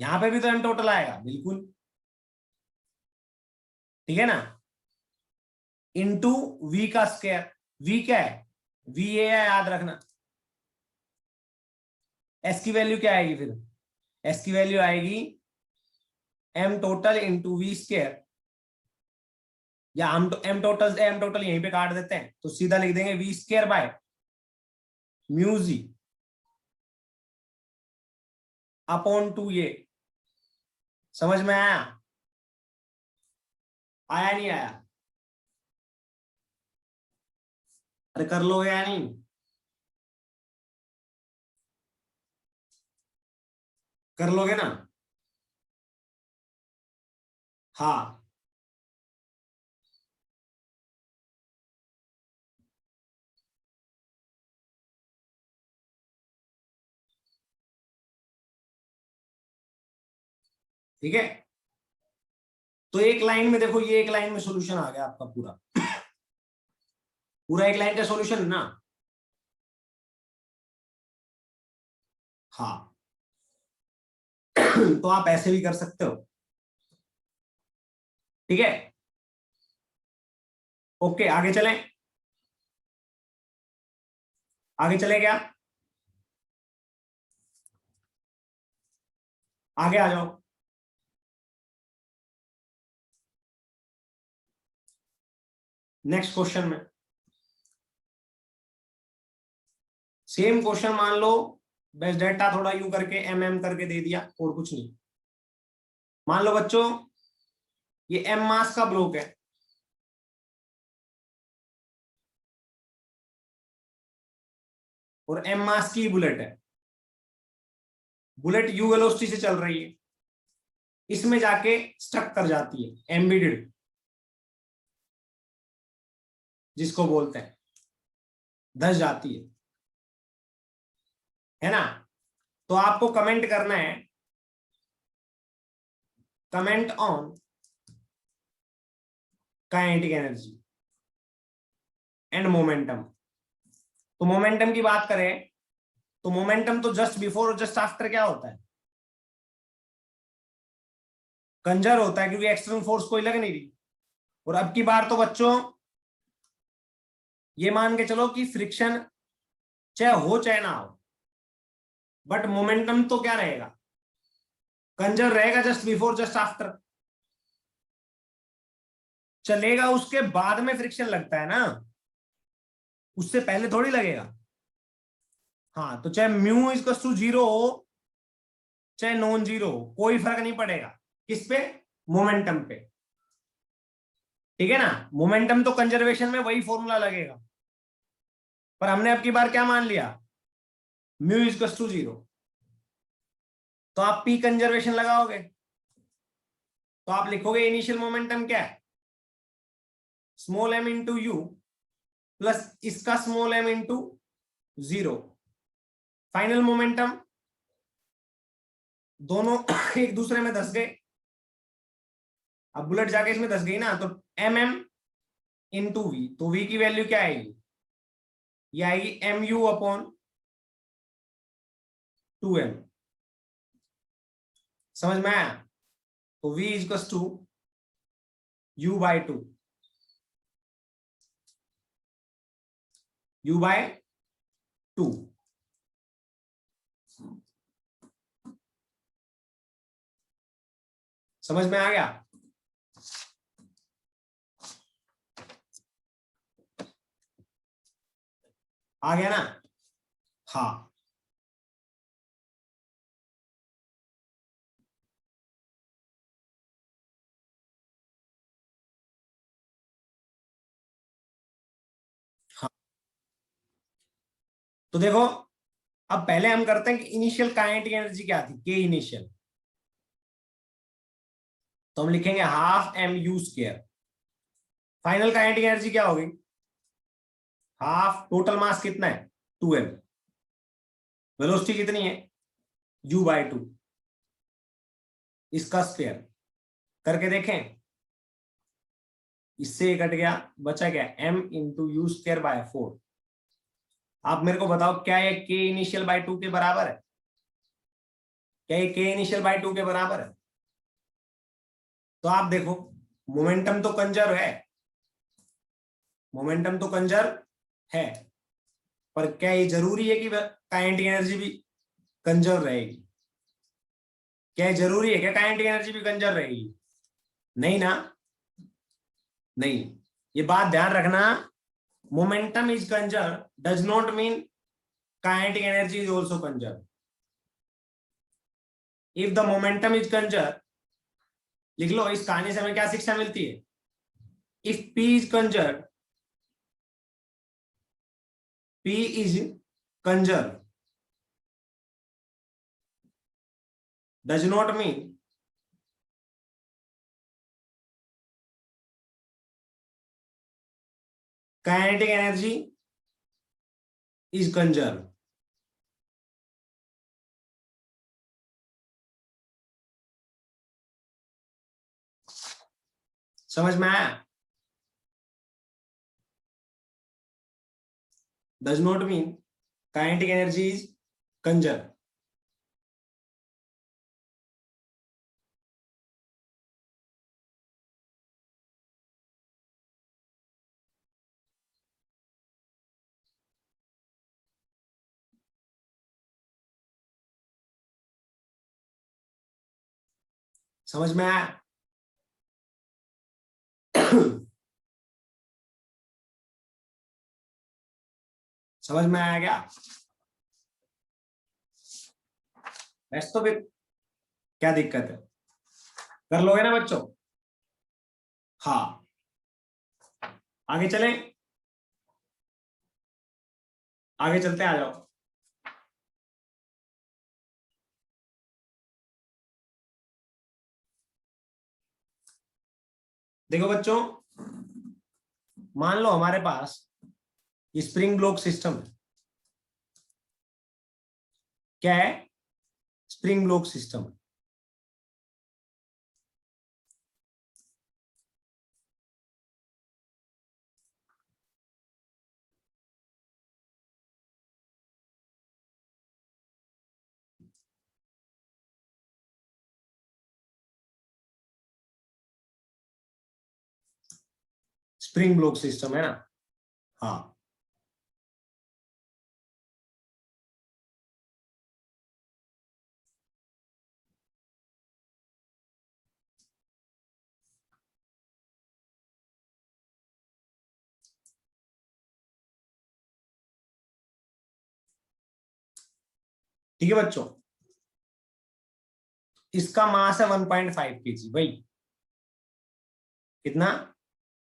यहां पे भी तो एम टोटल आएगा, बिल्कुल। ठीक है ना? इंटू वी का स्क्वायर। वी क्या है? वी ए है, याद रखना। एस की वैल्यू क्या आएगी फिर? एस की वैल्यू आएगी m total into v square, या हम एम टोटल यहीं पे काट देते हैं तो सीधा लिख देंगे v square by mu g upon 2a। समझ में आया? आया नहीं आया? अरे कर लोगे या नहीं? कर लोगे ना? हाँ। ठीक है। तो एक लाइन में देखो, ये एक लाइन में सॉल्यूशन आ गया आपका पूरा। पूरा एक लाइन का सॉल्यूशन ना? हाँ। तो आप ऐसे भी कर सकते हो। ठीक है। ओके, आगे चलें। आगे चले क्या? आगे आ जाओ। नेक्स्ट क्वेश्चन में सेम क्वेश्चन मान लो, बेस डेल्टा थोड़ा यूं करके एम करके दे दिया और कुछ नहीं। मान लो बच्चों ये एम मास का ब्लॉक है और एम मास की बुलेट है। बुलेट यू वेलोसिटी से चल रही है, इसमें जाके स्टक कर जाती है, एम्बेडेड जिसको बोलते हैं, धस जाती है ना? तो आपको कमेंट करना है, comment on kinetic energy and momentum. तो मोमेंटम की बात करें तो मोमेंटम तो जस्ट बिफोर और जस्ट आफ्टर क्या होता है? कंजर होता है, क्योंकि एक्सटर्नल फोर्स कोई लग नहीं रही। और अब की बार तो बच्चों ये मान के चलो कि फ्रिक्शन चाहे हो चाहे ना हो, बट मोमेंटम तो क्या रहेगा? कंजर रहेगा जस्ट बिफोर जस्ट आफ्टर। चलेगा उसके बाद में फ्रिक्शन लगता है ना, उससे पहले थोड़ी लगेगा। हाँ, तो चाहे म्यू इक्वल्स टू 0 हो चाहे नॉन जीरो हो, कोई फर्क नहीं पड़ेगा। किस पे? मोमेंटम पे। ठीक है ना? मोमेंटम तो कंजर्वेशन में वही फॉर्मूला लगेगा, पर हमने अब की बार क्या मान लिया? Mu equals to 0। तो आप पी कंजर्वेशन लगाओगे तो आप लिखोगे इनिशियल मोमेंटम क्या है? Small m into u plus इसका small m into 0। Final momentum दोनों एक दूसरे में धस गए। अब बुलेट जाके इसमें धस गई ना, तो mm इंटू वी, तो v की वैल्यू क्या आएगी, ये आएगी mu अपॉन 2m। समझ में आया? तो v इजकस to u by 2, u by 2। समझ में आ गया? आ गया ना? हाँ, हाँ। तो देखो, अब पहले हम करते हैं कि इनिशियल काइनेटिक एनर्जी क्या थी, के इनिशियल। तो हम लिखेंगे half m u square. Final kinetic energy क्या होगी, हाफ टोटल मास कितना है 2m, वेलोसिटी कितनी है u बाय 2, इसका स्क्वायर करके देखें। इससे कट गया, बचा क्या, m into you square by 4। आप मेरे को बताओ क्या ये k इनिशियल बाय 2 के बराबर है? क्या ये k इनिशियल बाय 2 के बराबर है? तो आप देखो, मोमेंटम तो कंजर्व है, मोमेंटम तो कंजर्व है, पर क्या ये जरूरी है कि काइनेटिक एनर्जी भी कंजर्व रहेगी? क्या ये जरूरी है क्या काइनेटिक एनर्जी भी कंजर्व रहेगी? नहीं ना, नहीं। ये बात ध्यान रखना, momentum is conserve does not mean kinetic energy is also conserve. If the momentum is conserve, लिख लो, इस कहानी से हमें क्या शिक्षा मिलती है, if p is conserve, p is conserve does not mean kinetic energy is conserved। समझ में आया? does not mean kinetic energy is conserved। समझ में आया? समझ में आया क्या? वैसे तो फिर क्या दिक्कत है, कर लोगे ना बच्चों? हाँ, आगे चलें, आगे चलते आ जाओ। देखो बच्चों, मान लो हमारे पास स्प्रिंग ब्लॉक सिस्टम है। क्या है? Spring block system. Spring block system है ना? हाँ, ठीक है बच्चों, इसका मास है 1.5 kg भाई। कितना?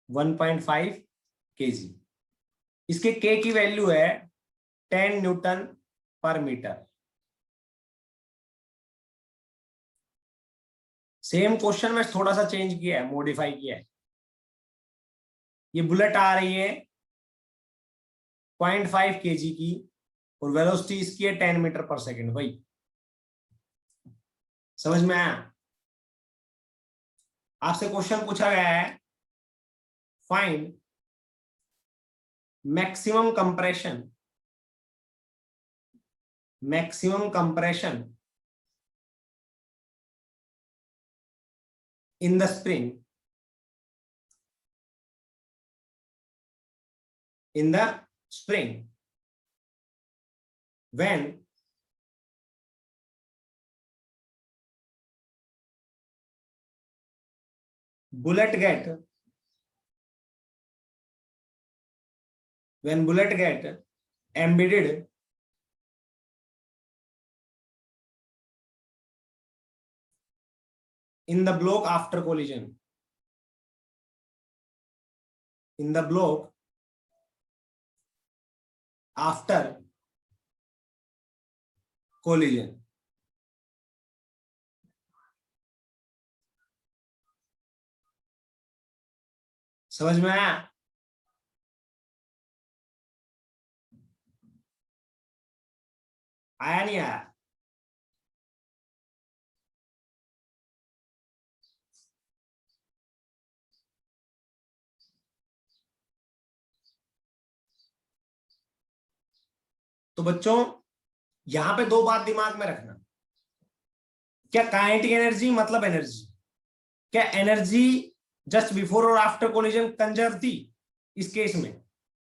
1.5 kg। इसके k की वैल्यू है 10 न्यूटन पर मीटर। सेम क्वेश्चन में थोड़ा सा चेंज किया है, मॉडिफाई किया है। ये बुलेट आ रही है 0.5 kg की, और वेलोसिटी इसकी है 10 मीटर पर सेकेंड भाई। समझ में आया? आपसे क्वेश्चन पूछा गया है, find maximum compression, maximum compression in the spring, in the spring when bullet get embedded in the block after collision, in the block after collision. समझ में आया? आया नहीं आया? तो बच्चों यहां पे दो बात दिमाग में रखना, क्या काइनेटिक एनर्जी मतलब एनर्जी, क्या एनर्जी जस्ट बिफोर और आफ्टर कोलिजन कंजर्व थी? इस केस में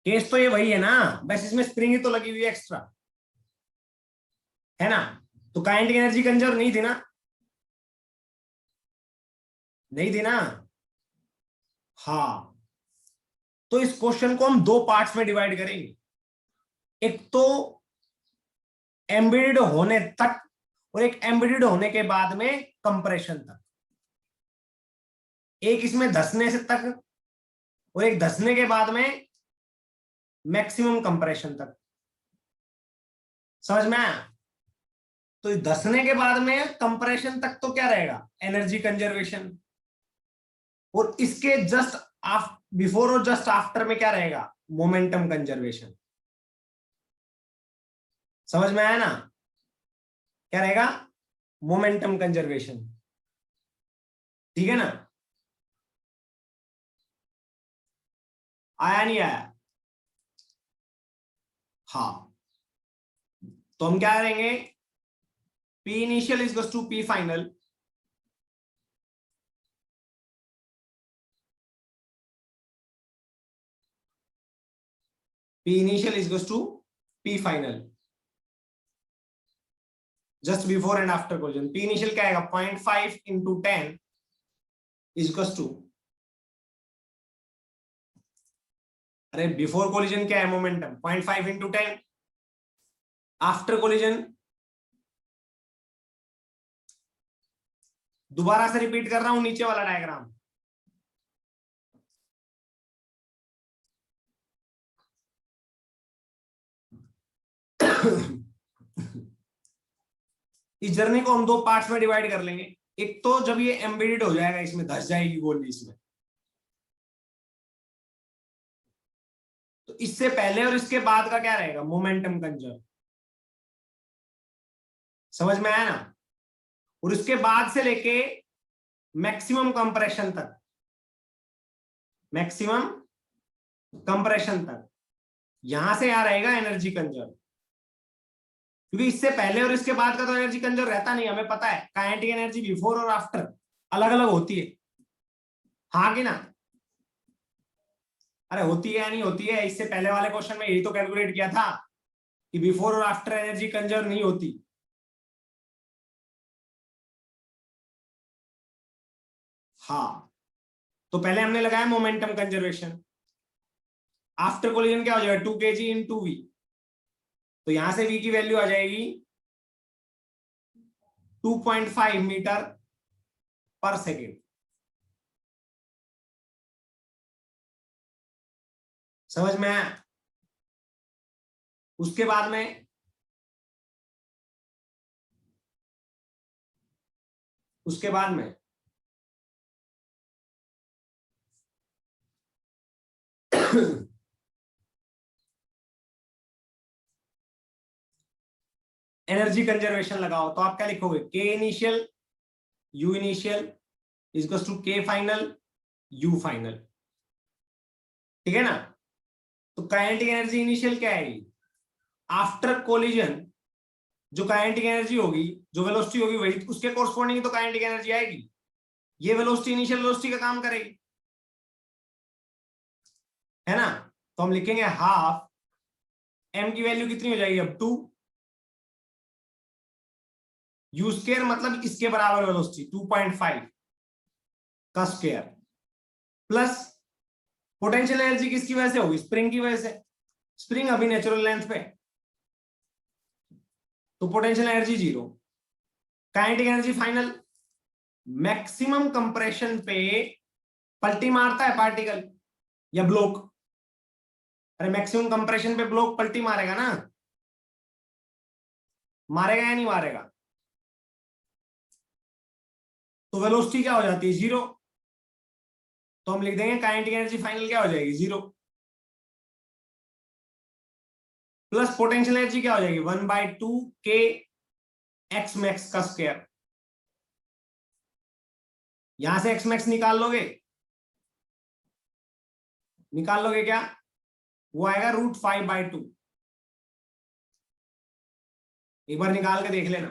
केस तो ये वही है ना, बस इसमें स्प्रिंग ही तो लगी हुई है एक्स्ट्रा, है ना? तो काइनेटिक एनर्जी कंजर्व नहीं थी ना, नहीं थी ना? हाँ, तो इस क्वेश्चन को हम दो पार्ट्स में डिवाइड करेंगे, एक तो एम्बेडेड होने तक और एक एम्बेडेड होने के बाद में कंप्रेशन तक। एक इसमें धंसने से तक और एक धंसने के बाद में मैक्सिमम कंप्रेशन तक। समझ में आया? तो धंसने के बाद में कंप्रेशन तक तो क्या रहेगा? Energy conservation. और इसके जस्ट बिफोर और जस्ट आफ्टर में क्या रहेगा? Momentum conservation. समझ में आया ना? क्या रहेगा? Momentum conservation. ठीक है ना? आया नहीं आया? हाँ, तो हम क्या करेंगे? P initial is equals to P final, P initial is equals to P final, just before and after collision. P initial क्या आएगा? 0.5 into 10 is equals to, अरे बिफोर कोलिजन क्या है? मोमेंटम 0.5 into 10, आफ्टर कोलिजन दोबारा से repeat कर रहा हूं नीचे वाला डायग्राम। इस जर्नी को हम दो पार्ट्स में डिवाइड कर लेंगे, एक तो जब ये एम्बेडेड हो जाएगा, इसमें धस जाएगी गोली इसमें, तो इससे पहले और इसके बाद का क्या रहेगा? Momentum conserve. समझ में आया ना? और इसके बाद से लेके मैक्सिमम कंप्रेशन तक, मैक्सिमम कंप्रेशन तक यहां से यहां रहेगा एनर्जी कंजर्व। क्योंकि इससे पहले और इसके बाद का तो एनर्जी कंजर्व रहता नहीं, हमें पता है काइनेटिक एनर्जी बिफोर और आफ्टर अलग अलग होती है। हाँ कि ना? अरे होती है या नहीं होती है? इससे पहले वाले क्वेश्चन में यही तो कैलकुलेट किया था कि बिफोर और आफ्टर एनर्जी कंजर्व नहीं होती। हाँ, तो पहले हमने लगाया मोमेंटम कंजर्वेशन, आफ्टर कोलिजन क्या हो जाएगा? 2 kg into v, तो यहां से v की वैल्यू आ जाएगी 2.5 मीटर पर सेकेंड। समझ में आया? उसके बाद में एनर्जी कंजर्वेशन लगाओ, तो आप क्या लिखोगे? K initial U initial is equal to K final U final, ठीक है ना। तो काइनेटिक एनर्जी इनिशियल क्या है, आफ्टर कोलिजन जो काइनेटिक एनर्जी होगी, जो वेलोसिटी होगी, वही उसके कोरस्पॉन्डिंग तो काइनेटिक एनर्जी आएगी। ये वेलोसिटी इनिशियल वेलोसिटी का काम करेगी, है ना। तो हम लिखेंगे हाफ m की वैल्यू कितनी हो जाएगी अब 2 u स्क्वायर, मतलब इसके बराबर वेलोसिटी 2.5 का स्क्वायर, प्लस पोटेंशियल एनर्जी किसकी वजह से होगी, स्प्रिंग की वजह से। स्प्रिंग अभी नेचुरल लेंथ पे, तो potential energy 0। Kinetic energy final, maximum compression पे पलटी मारता है पार्टिकल या ब्लॉक, अरे मैक्सिमम कंप्रेशन पे ब्लॉक पलटी मारेगा ना, मारेगा या नहीं मारेगा। तो वेलोसिटी क्या हो जाती है 0, तो हम लिख देंगे काइनेटिक एनर्जी फाइनल क्या हो जाएगी 0, प्लस पोटेंशियल एनर्जी क्या हो जाएगी 1/2 K एक्स मैक्स का स्क्वायर। यहां से एक्स मैक्स निकाल लोगे, क्या, वो आएगा √5/2। एक बार निकाल के देख लेना,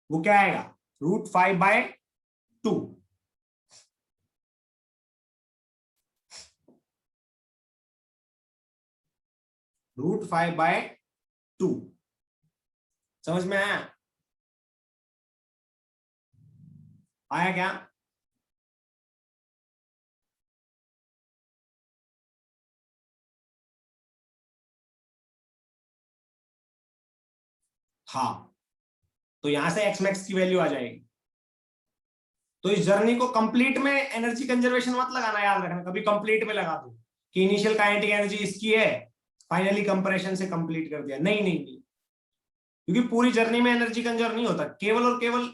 वो क्या आएगा √5/2। √5/2 समझ में आया, क्या। हाँ, तो यहां से एक्स मैक्स की वैल्यू आ जाएगी। तो इस जर्नी को कंप्लीट में एनर्जी कंजर्वेशन मत लगाना, याद रखना, कभी कंप्लीट में लगा दो कि इनिशियल काइनेटिक एनर्जी इसकी है, फाइनली कंप्रेशन से कंप्लीट कर दिया, नहीं नहीं नहीं, क्योंकि पूरी जर्नी में एनर्जी कंजर्व नहीं होता, केवल और केवल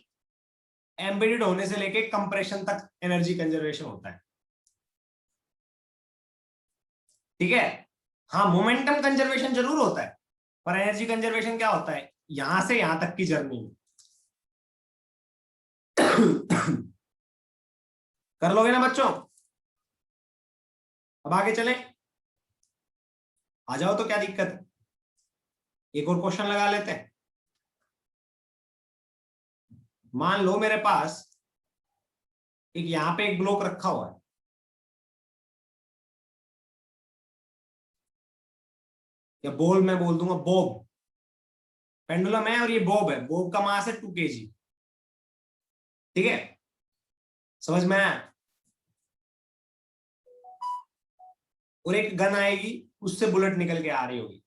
एम्बेडेड होने से लेके कंप्रेशन तक एनर्जी कंजर्वेशन होता है, ठीक है। हाँ, मोमेंटम कंजर्वेशन जरूर होता है, पर एनर्जी कंजर्वेशन क्या होता है, यहां से यहां तक की जर्नी में। कर लोगे ना बच्चों, अब आगे चले, आ जाओ, तो क्या दिक्कत है, एक और क्वेश्चन लगा लेते हैं। मान लो मेरे पास एक यहां पे एक ब्लॉक रखा हुआ है, या बॉल मैं बोल दूंगा, बॉब, पेंडुलम है और ये बॉब है, बॉब का मास है 2 kg, ठीक है, समझ में आया। और एक गन आएगी, उससे बुलेट निकल के आ रही होगी,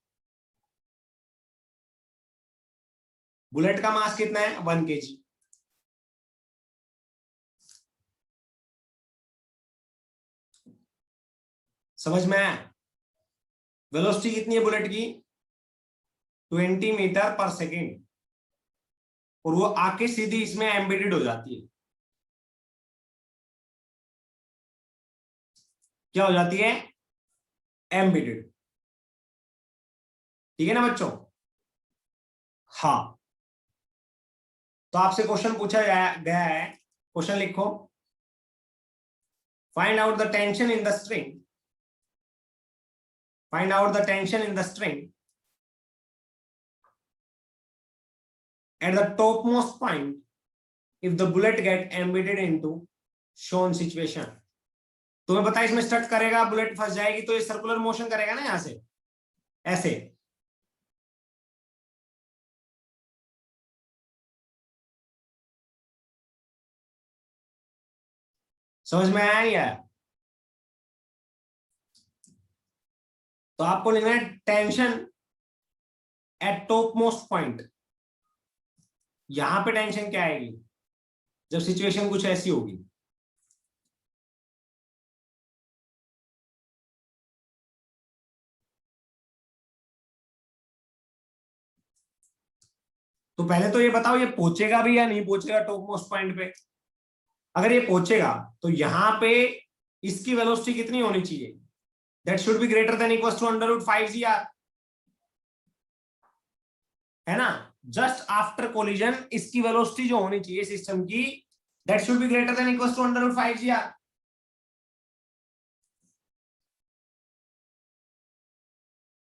बुलेट का मास कितना है 1 kg, समझ में आया। वेलोसिटी कितनी है बुलेट की 20 मीटर पर सेकेंड, और वो आके सीधी इसमें एम्बेडेड हो जाती है, क्या हो जाती है, एम्बेडेड, ठीक है ना बच्चों। हाँ, तो आपसे क्वेश्चन पूछा गया है, क्वेश्चन लिखो, find out the tension in the string, find out the tension in the string at the topmost point if the bullet get embedded into shown situation। तुम्हें पता है इसमें स्टक करेगा, बुलेट फंस जाएगी, तो ये सर्कुलर मोशन करेगा ना, यहां से ऐसे, समझ में आया या। तो आपको लिखना है tension eight top most point, यहां पे टेंशन क्या आएगी जब सिचुएशन कुछ ऐसी होगी, तो पहले तो ये बताओ ये पहुंचेगा भी या नहीं पहुंचेगा टॉप मोस्ट पॉइंट पे। अगर ये पहुंचेगा तो यहां पे इसकी वेलोसिटी कितनी होनी चाहिए, that should be greater than equal to √5g, है ना। जस्ट आफ्टर कोलिजन इसकी वेलोसिटी जो होनी चाहिए सिस्टम की, that should be greater than equal to √5g(r).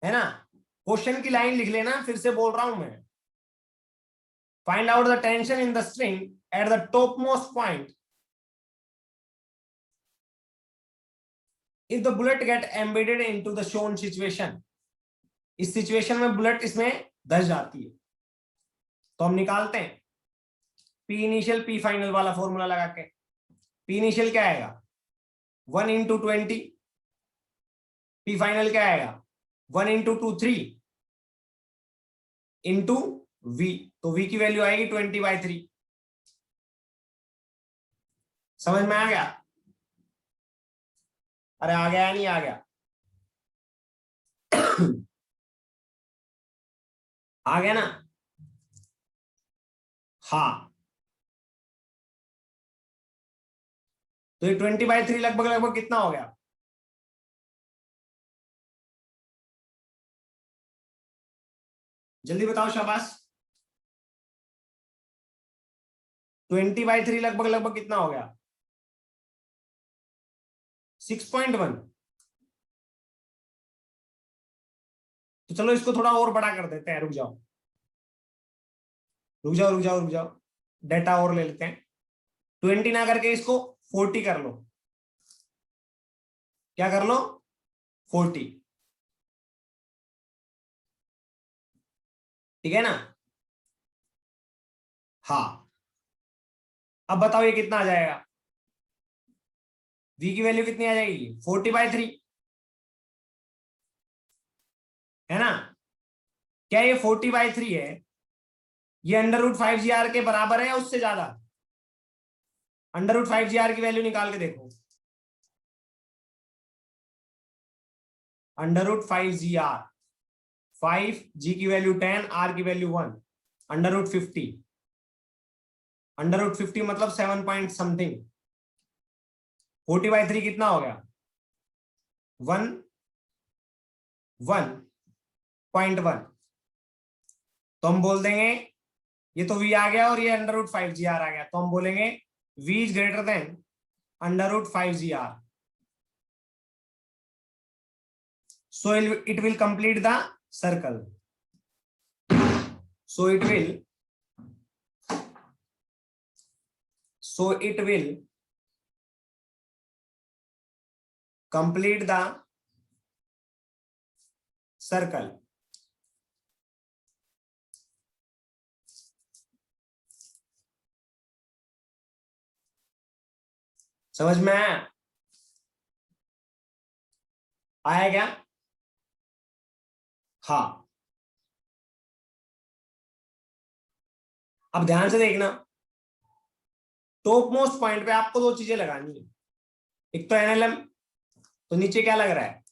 है ना? क्वेश्चन की लाइन लिख लेना, फिर से बोल रहा हूं मैं। Find out the tension in the string at the top most point if the bullet get embedded into the shown situation. इस सिचुएशन में बुलेट इसमें धस जाती है, तो हम निकालते हैं पी इनिशियल पी फाइनल वाला फॉर्मूला लगा के। पी इनिशियल क्या आएगा? 1 × 20। पी फाइनल क्या आएगा? 1 × 2 3 इंटू वी, तो वी की वैल्यू आएगी 20/3। समझ में आ गया? अरे आ गया या नहीं आ गया? आ गया ना? हाँ, तो ये 20/3 लगभग लगभग कितना हो गया? जल्दी बताओ शाबाश। 20/3 लगभग लगभग कितना हो गया? 6.1। तो चलो इसको थोड़ा और बड़ा कर देते हैं। रुक जाओ रुक जाओ रुक जाओ रुक जाओ, डेटा और ले लेते हैं। 20 ना करके इसको 40 कर लो। क्या कर लो? 40। ठीक है ना? हाँ, अब बताओ ये कितना आ जाएगा? v की वैल्यू कितनी आ जाएगी? 40/3, है ना? क्या ये 40/3 है? ये √5g(r) के बराबर है या उससे ज्यादा? √5g(r) की वैल्यू निकाल के देखो। √5g(r), 5 g की वैल्यू 10, r की वैल्यू 1, √50। √50 मतलब 7 पॉइंट समथिंग। 40/3 कितना हो गया? 1.1। तो हम बोल देंगे, ये तो v आ गया और ये √5g(r) आ गया, तो हम बोलेंगे v is greater than √5g(r). So it will complete the circle. So it will complete the circle. समझ में आया क्या? हाँ, अब ध्यान से देखना। टॉप मोस्ट पॉइंट पे आपको दो चीजें लगानी है। एक तो एनएलएम, तो नीचे क्या लग रहा है?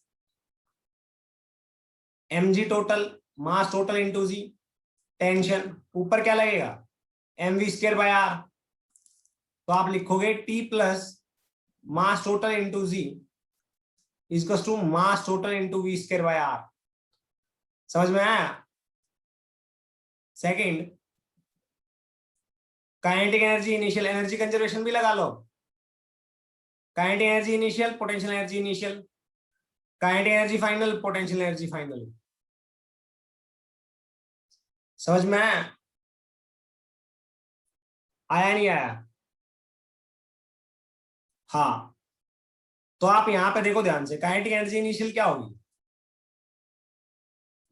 mg total, mass total into g, tension. ऊपर क्या लगेगा? mv²/r। तो आप लिखोगे T plus mass total into g equals to mass total into v²/r। समझ में आया? Second, kinetic energy initial, energy conservation भी लगा लो। Kinetic energy initial, potential energy initial, kinetic energy final, potential energy final. समझ में आया? आया नहीं आया? हाँ, तो आप यहां पे देखो ध्यान से, काइनेटिक एनर्जी इनिशियल क्या होगी?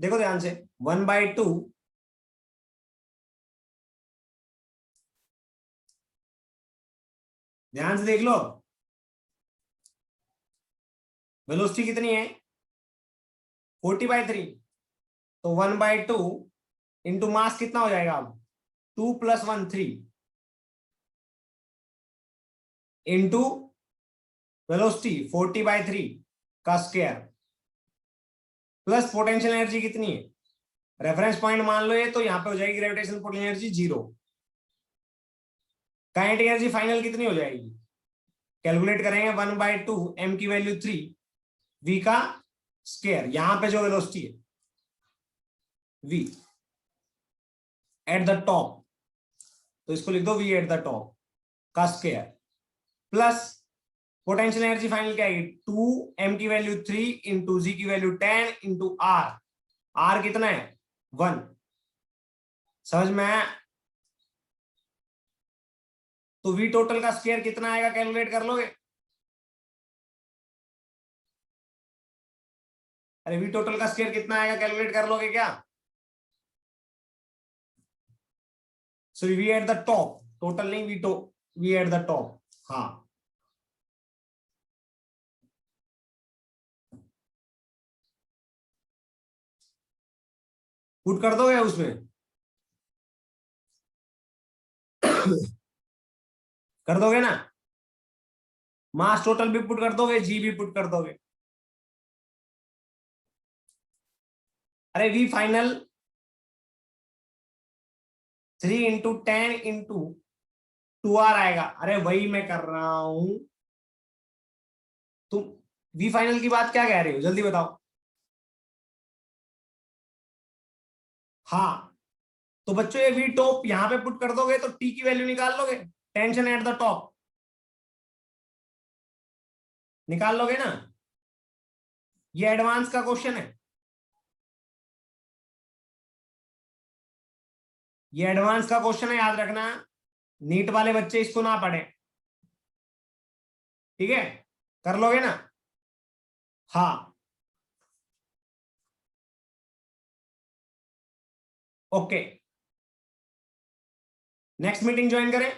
देखो ध्यान से, 1/2 ध्यान से देख लो, वेलोसिटी कितनी है? 40/3, तो 1/2 इंटू मास कितना हो जाएगा? अब 2 + 1 3 इंटू वेलोसिटी 40/3 का स्क्वायर प्लस पोटेंशियल एनर्जी कितनी है? रेफरेंस पॉइंट मान लो ये, तो यहां पे हो जाएगी gravitational potential energy 0। Kinetic energy final कितनी हो जाएगी? कैलकुलेट करेंगे, 1/2 m की वैल्यू 3, v का स्क्वायर, यहां पे जो वेलोसिटी है v, एट द टॉप, तो इसको लिख दो v एट द टॉप का square plus potential energy final क्या आएगी 2m की वैल्यू 3 इंटू जी की वैल्यू 10 इंटू आर कितना है 1। समझ में आया? तो v टोटल का स्क्वायर कितना आएगा कैलकुलेट कर लोगे? अरे v टोटल का स्क्वायर कितना आएगा कैलकुलेट कर लोगे क्या? सो v eight the top, total नहीं v एट द टॉप। हाँ पुट कर दोगे उसमें? कर दोगे ना? मास टोटल भी पुट कर दोगे, जी भी पुट कर दोगे? अरे we final 3 into 10 into 2r आएगा। अरे वही मैं कर रहा हूं, तुम वी फाइनल की बात क्या कह रहे हो जल्दी बताओ। हाँ तो बच्चों ये वी टॉप यहां पे पुट कर दोगे तो टी की वैल्यू निकाल लोगे, टेंशन एट द टॉप निकाल लोगे ना? ये एडवांस का क्वेश्चन है, ये एडवांस का क्वेश्चन है, याद रखना। नीट वाले बच्चे इसको ना पढ़े, ठीक है? कर लोगे ना? हाँ ओके। नेक्स्ट मीटिंग ज्वाइन करें,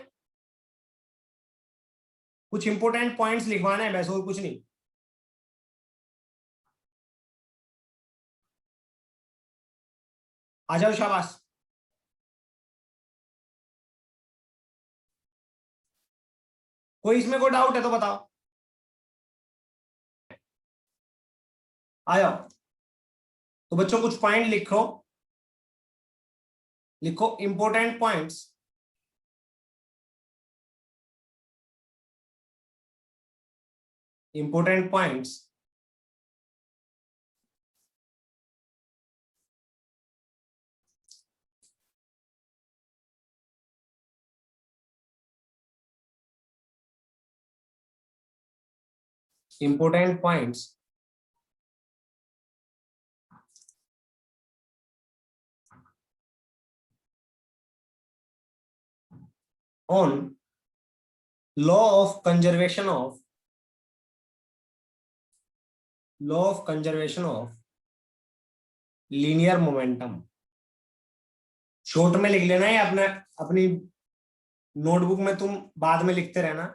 कुछ इंपोर्टेंट पॉइंट्स लिखवाना है बस और कुछ नहीं। आ जाओ शाबाश। कोई इसमें कोई डाउट है तो बताओ, आ जाओ। तो बच्चों कुछ पॉइंट लिखो, लिखो important points. Important points important points on law of conservation of linear momentum. Short में लिख लेना है अपने, अपनी नोटबुक में तुम बाद में लिखते रहना,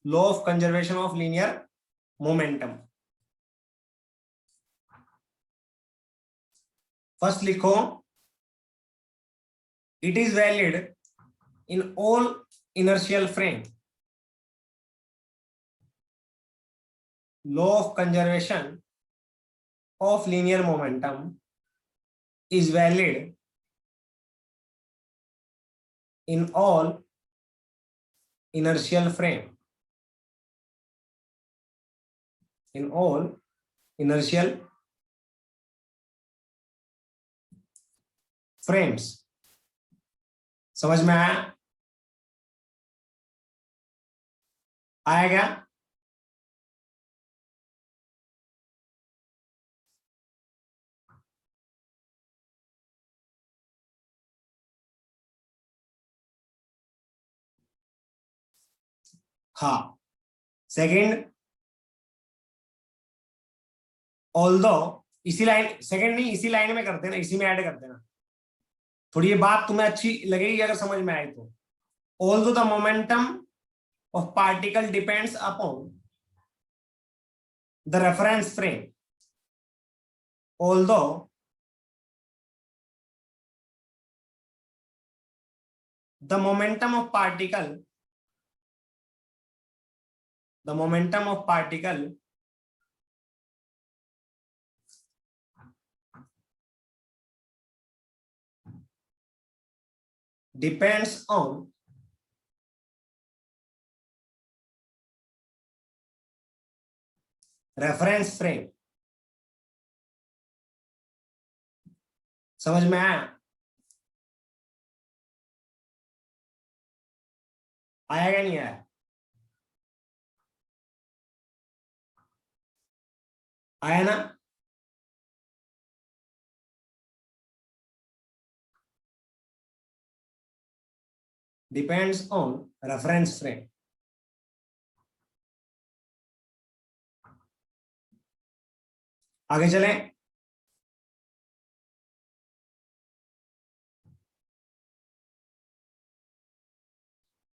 law of conservation of linear momentum. First लिखो it is valid in all inertial frame. Law of conservation of linear momentum is valid in all inertial frame. In all inertial frames. समझ में आया? आया क्या? हाँ सेकेंड, ऑल्दो इसी line, second नहीं इसी लाइन में करते ना, इसी में ऐड करते ना। थोड़ी ये बात तुम्हें अच्छी लगेगी अगर समझ में आए तो। Although the momentum of particle depends upon the reference frame, although the momentum of particle depends on reference frame। समझ में आया? आया क्या नहीं आया? आया ना? Depends on reference frame. आगे चलें।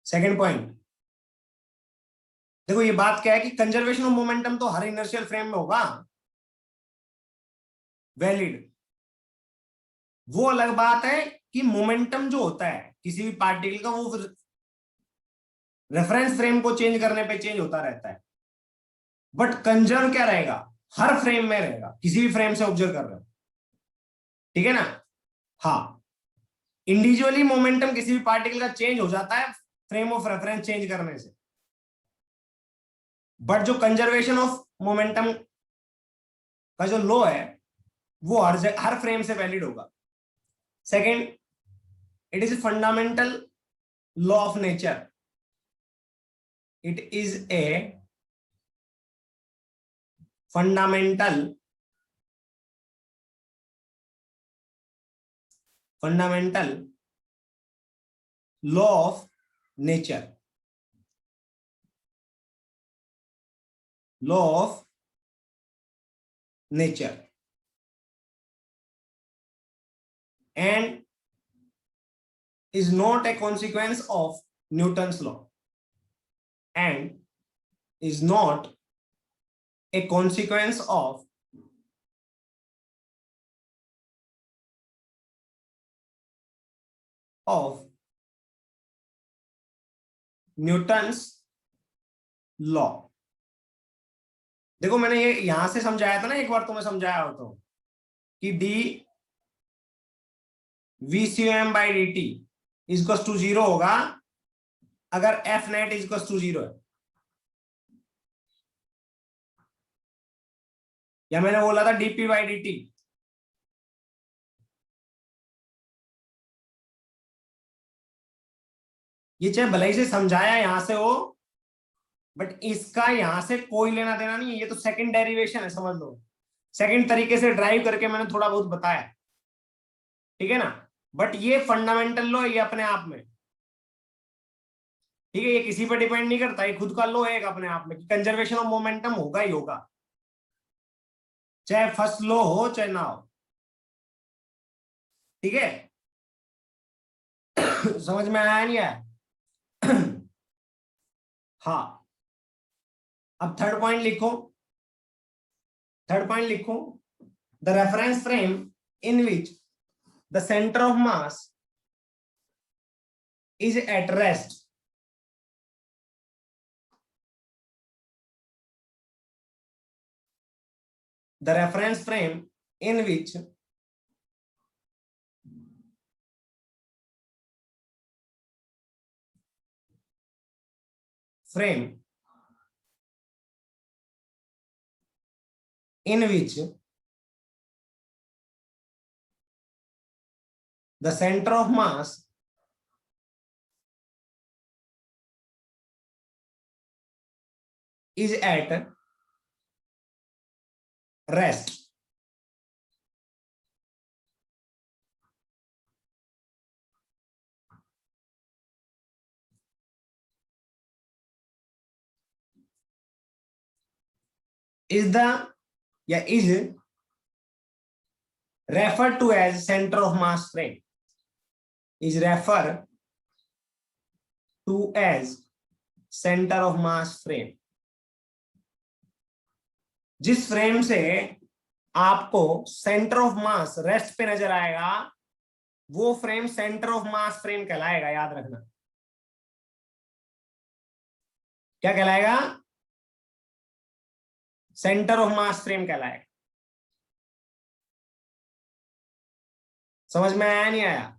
सेकंड पॉइंट, देखो ये बात क्या है कि कंजर्वेशन ऑफ मोमेंटम तो हर इनर्शियल फ्रेम में होगा वैलिड। वो अलग बात है कि मोमेंटम जो होता है किसी भी पार्टिकल का, वो रेफरेंस फ्रेम को चेंज करने पे चेंज होता रहता है। बट कंजर्व क्या रहेगा? हर फ्रेम में रहेगा, किसी भी फ्रेम से ऑब्जर्व कर रहे हो, ठीक है ना? हाँ, इंडिविजुअली मोमेंटम किसी भी पार्टिकल का चेंज हो जाता है फ्रेम ऑफ रेफरेंस चेंज करने से, बट जो कंजर्वेशन ऑफ मोमेंटम का जो लॉ है वो हर फ्रेम से वैलिड होगा। Second, it is fundamental law of nature. It is a fundamental law of nature, law of nature, and is not a consequence of Newton's law, and is not a consequence of Newton's law। देखो मैंने ये यहां से समझाया था ना, एक बार तुम्हें समझाया हो तो, कि d VCM by D t इजकस टू 0 होगा अगर एफ नेट इजकस टू 0 है। या मैंने बोला था डीपी बाई डी टी, ये चाहे भले ही से समझाया यहां से हो, बट इसका यहां से कोई लेना देना नहीं है। ये तो सेकंड डेरिवेशन है, समझ लो, सेकंड तरीके से ड्राइव करके मैंने थोड़ा बहुत बताया, ठीक है ना? बट ये फंडामेंटल लॉ है ये अपने आप में, ठीक है? ये किसी पर डिपेंड नहीं करता, ये खुद का लॉ है अपने आप में कि कंजर्वेशन ऑफ मोमेंटम होगा ही होगा, चाहे फर्स्ट लॉ हो चाहे ना हो, ठीक है? समझ में आया नहीं आया? हाँ, अब थर्ड पॉइंट लिखो। थर्ड पॉइंट लिखो, the reference frame in which the centre of mass is at rest the reference frame in which the center of mass is at rest is referred to as center of mass frame, is referred to as center of mass frame। जिस frame से आपको centre of mass rest पे नजर आएगा वो frame centre of mass frame कहलाएगा, याद रखना। क्या कहलाएगा? सेंटर ऑफ मास फ्रेम कहलाएगा। समझ में आया नहीं आया?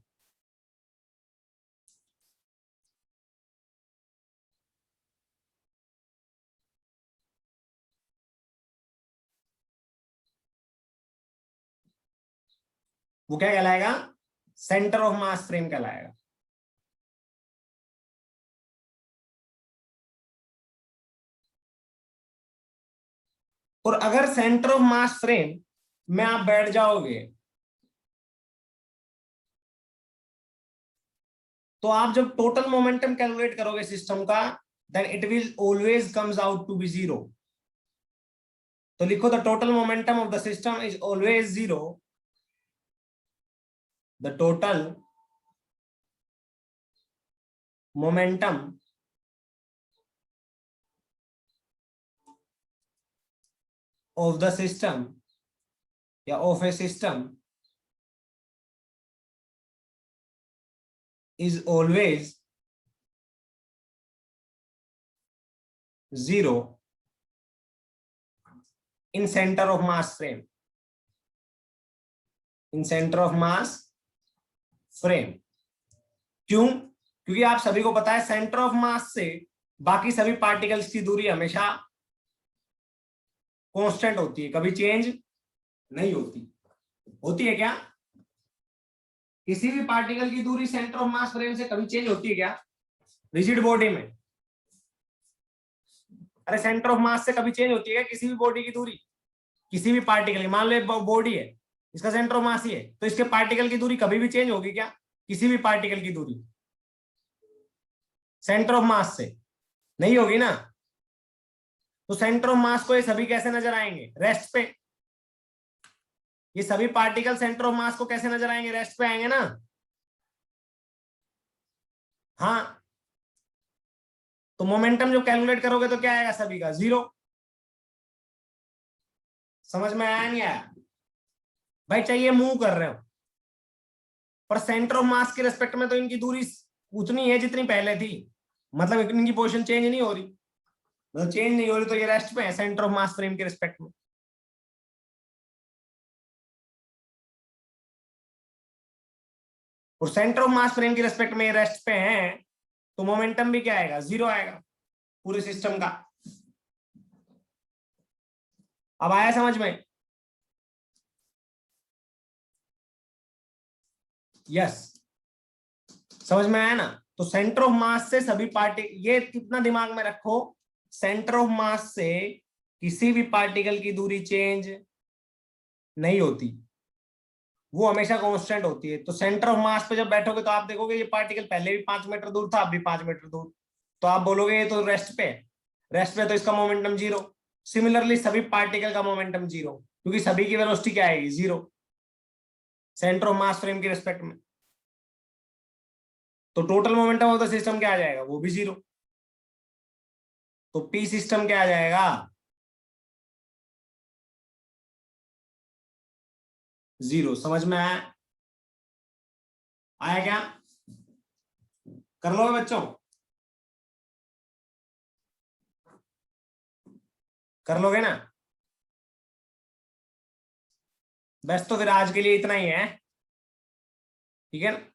वो क्या कहलाएगा? सेंटर ऑफ मास फ्रेम कहलाएगा। और अगर सेंटर ऑफ मास फ्रेम में आप बैठ जाओगे तो आप जब टोटल मोमेंटम कैलकुलेट करोगे सिस्टम का, then it will always comes out to be zero. तो लिखो the total momentum of the system is always zero. The total momentum of the system या of a system is always zero in center of mass frame, in center of mass frame। क्यों? क्योंकि आप सभी को पता है centre of mass से बाकी सभी पार्टिकल्स की दूरी हमेशा कांस्टेंट होती है, कभी चेंज नहीं होती। होती है क्या? किसी भी पार्टिकल की दूरी सेंटर ऑफ मास फ्रेम से कभी चेंज होती है क्या रिजिड बॉडी में? अरे सेंटर ऑफ मास से कभी चेंज होती है क्या किसी भी बॉडी की दूरी? किसी भी पार्टिकल की, मान लो बॉडी है, इसका सेंटर ऑफ मास ही है, तो इसके पार्टिकल की दूरी कभी भी चेंज होगी क्या? किसी भी पार्टिकल की दूरी सेंटर ऑफ मास से नहीं होगी ना। तो सेंटर ऑफ मास को ये सभी कैसे नजर आएंगे? रेस्ट पे। ये सभी पार्टिकल सेंटर ऑफ मास को कैसे नजर आएंगे? रेस्ट पे आएंगे ना। हाँ, तो मोमेंटम जो कैलकुलेट करोगे तो क्या आएगा? सभी का जीरो। समझ में आया नहीं आया भाई? चाहिए मूव कर रहे हो, पर सेंटर ऑफ मास के रेस्पेक्ट में तो इनकी दूरी उतनी है जितनी पहले थी, मतलब इनकी पोजीशन चेंज नहीं हो रही। मतलब चेंज नहीं हो रही तो ये रेस्ट पे है सेंटर ऑफ मास फ्रेम के रेस्पेक्ट में। और सेंटर ऑफ मास फ्रेम के रेस्पेक्ट में ये रेस्ट पे है, तो मोमेंटम भी क्या आएगा? जीरो आएगा पूरे सिस्टम का। अब आया समझ में? यस, समझ में आया ना? तो सेंटर ऑफ मास से सभी ये कितना दिमाग में रखो, सेंटर ऑफ मास से किसी भी पार्टिकल की दूरी चेंज नहीं होती, वो हमेशा कांस्टेंट होती है। तो सेंटर ऑफ मास पे जब बैठोगे तो आप देखोगे ये पार्टिकल पहले भी 5 मीटर दूर था, अब भी 5 मीटर दूर, तो आप बोलोगे ये तो रेस्ट पे है। रेस्ट पे तो इसका मोमेंटम जीरो। सिमिलरली सभी पार्टिकल का मोमेंटम जीरो, क्योंकि सभी की वेलोसिटी क्या आएगी? Zero, centre of mass frame के रिस्पेक्ट में। तो total momentum of the system क्या आ जाएगा? वो भी जीरो। तो पी सिस्टम क्या आ जाएगा? जीरो। समझ में आया? आया क्या? कर लो बच्चों, कर लोगे ना? बस तो फिर आज के लिए इतना ही है, ठीक है ना?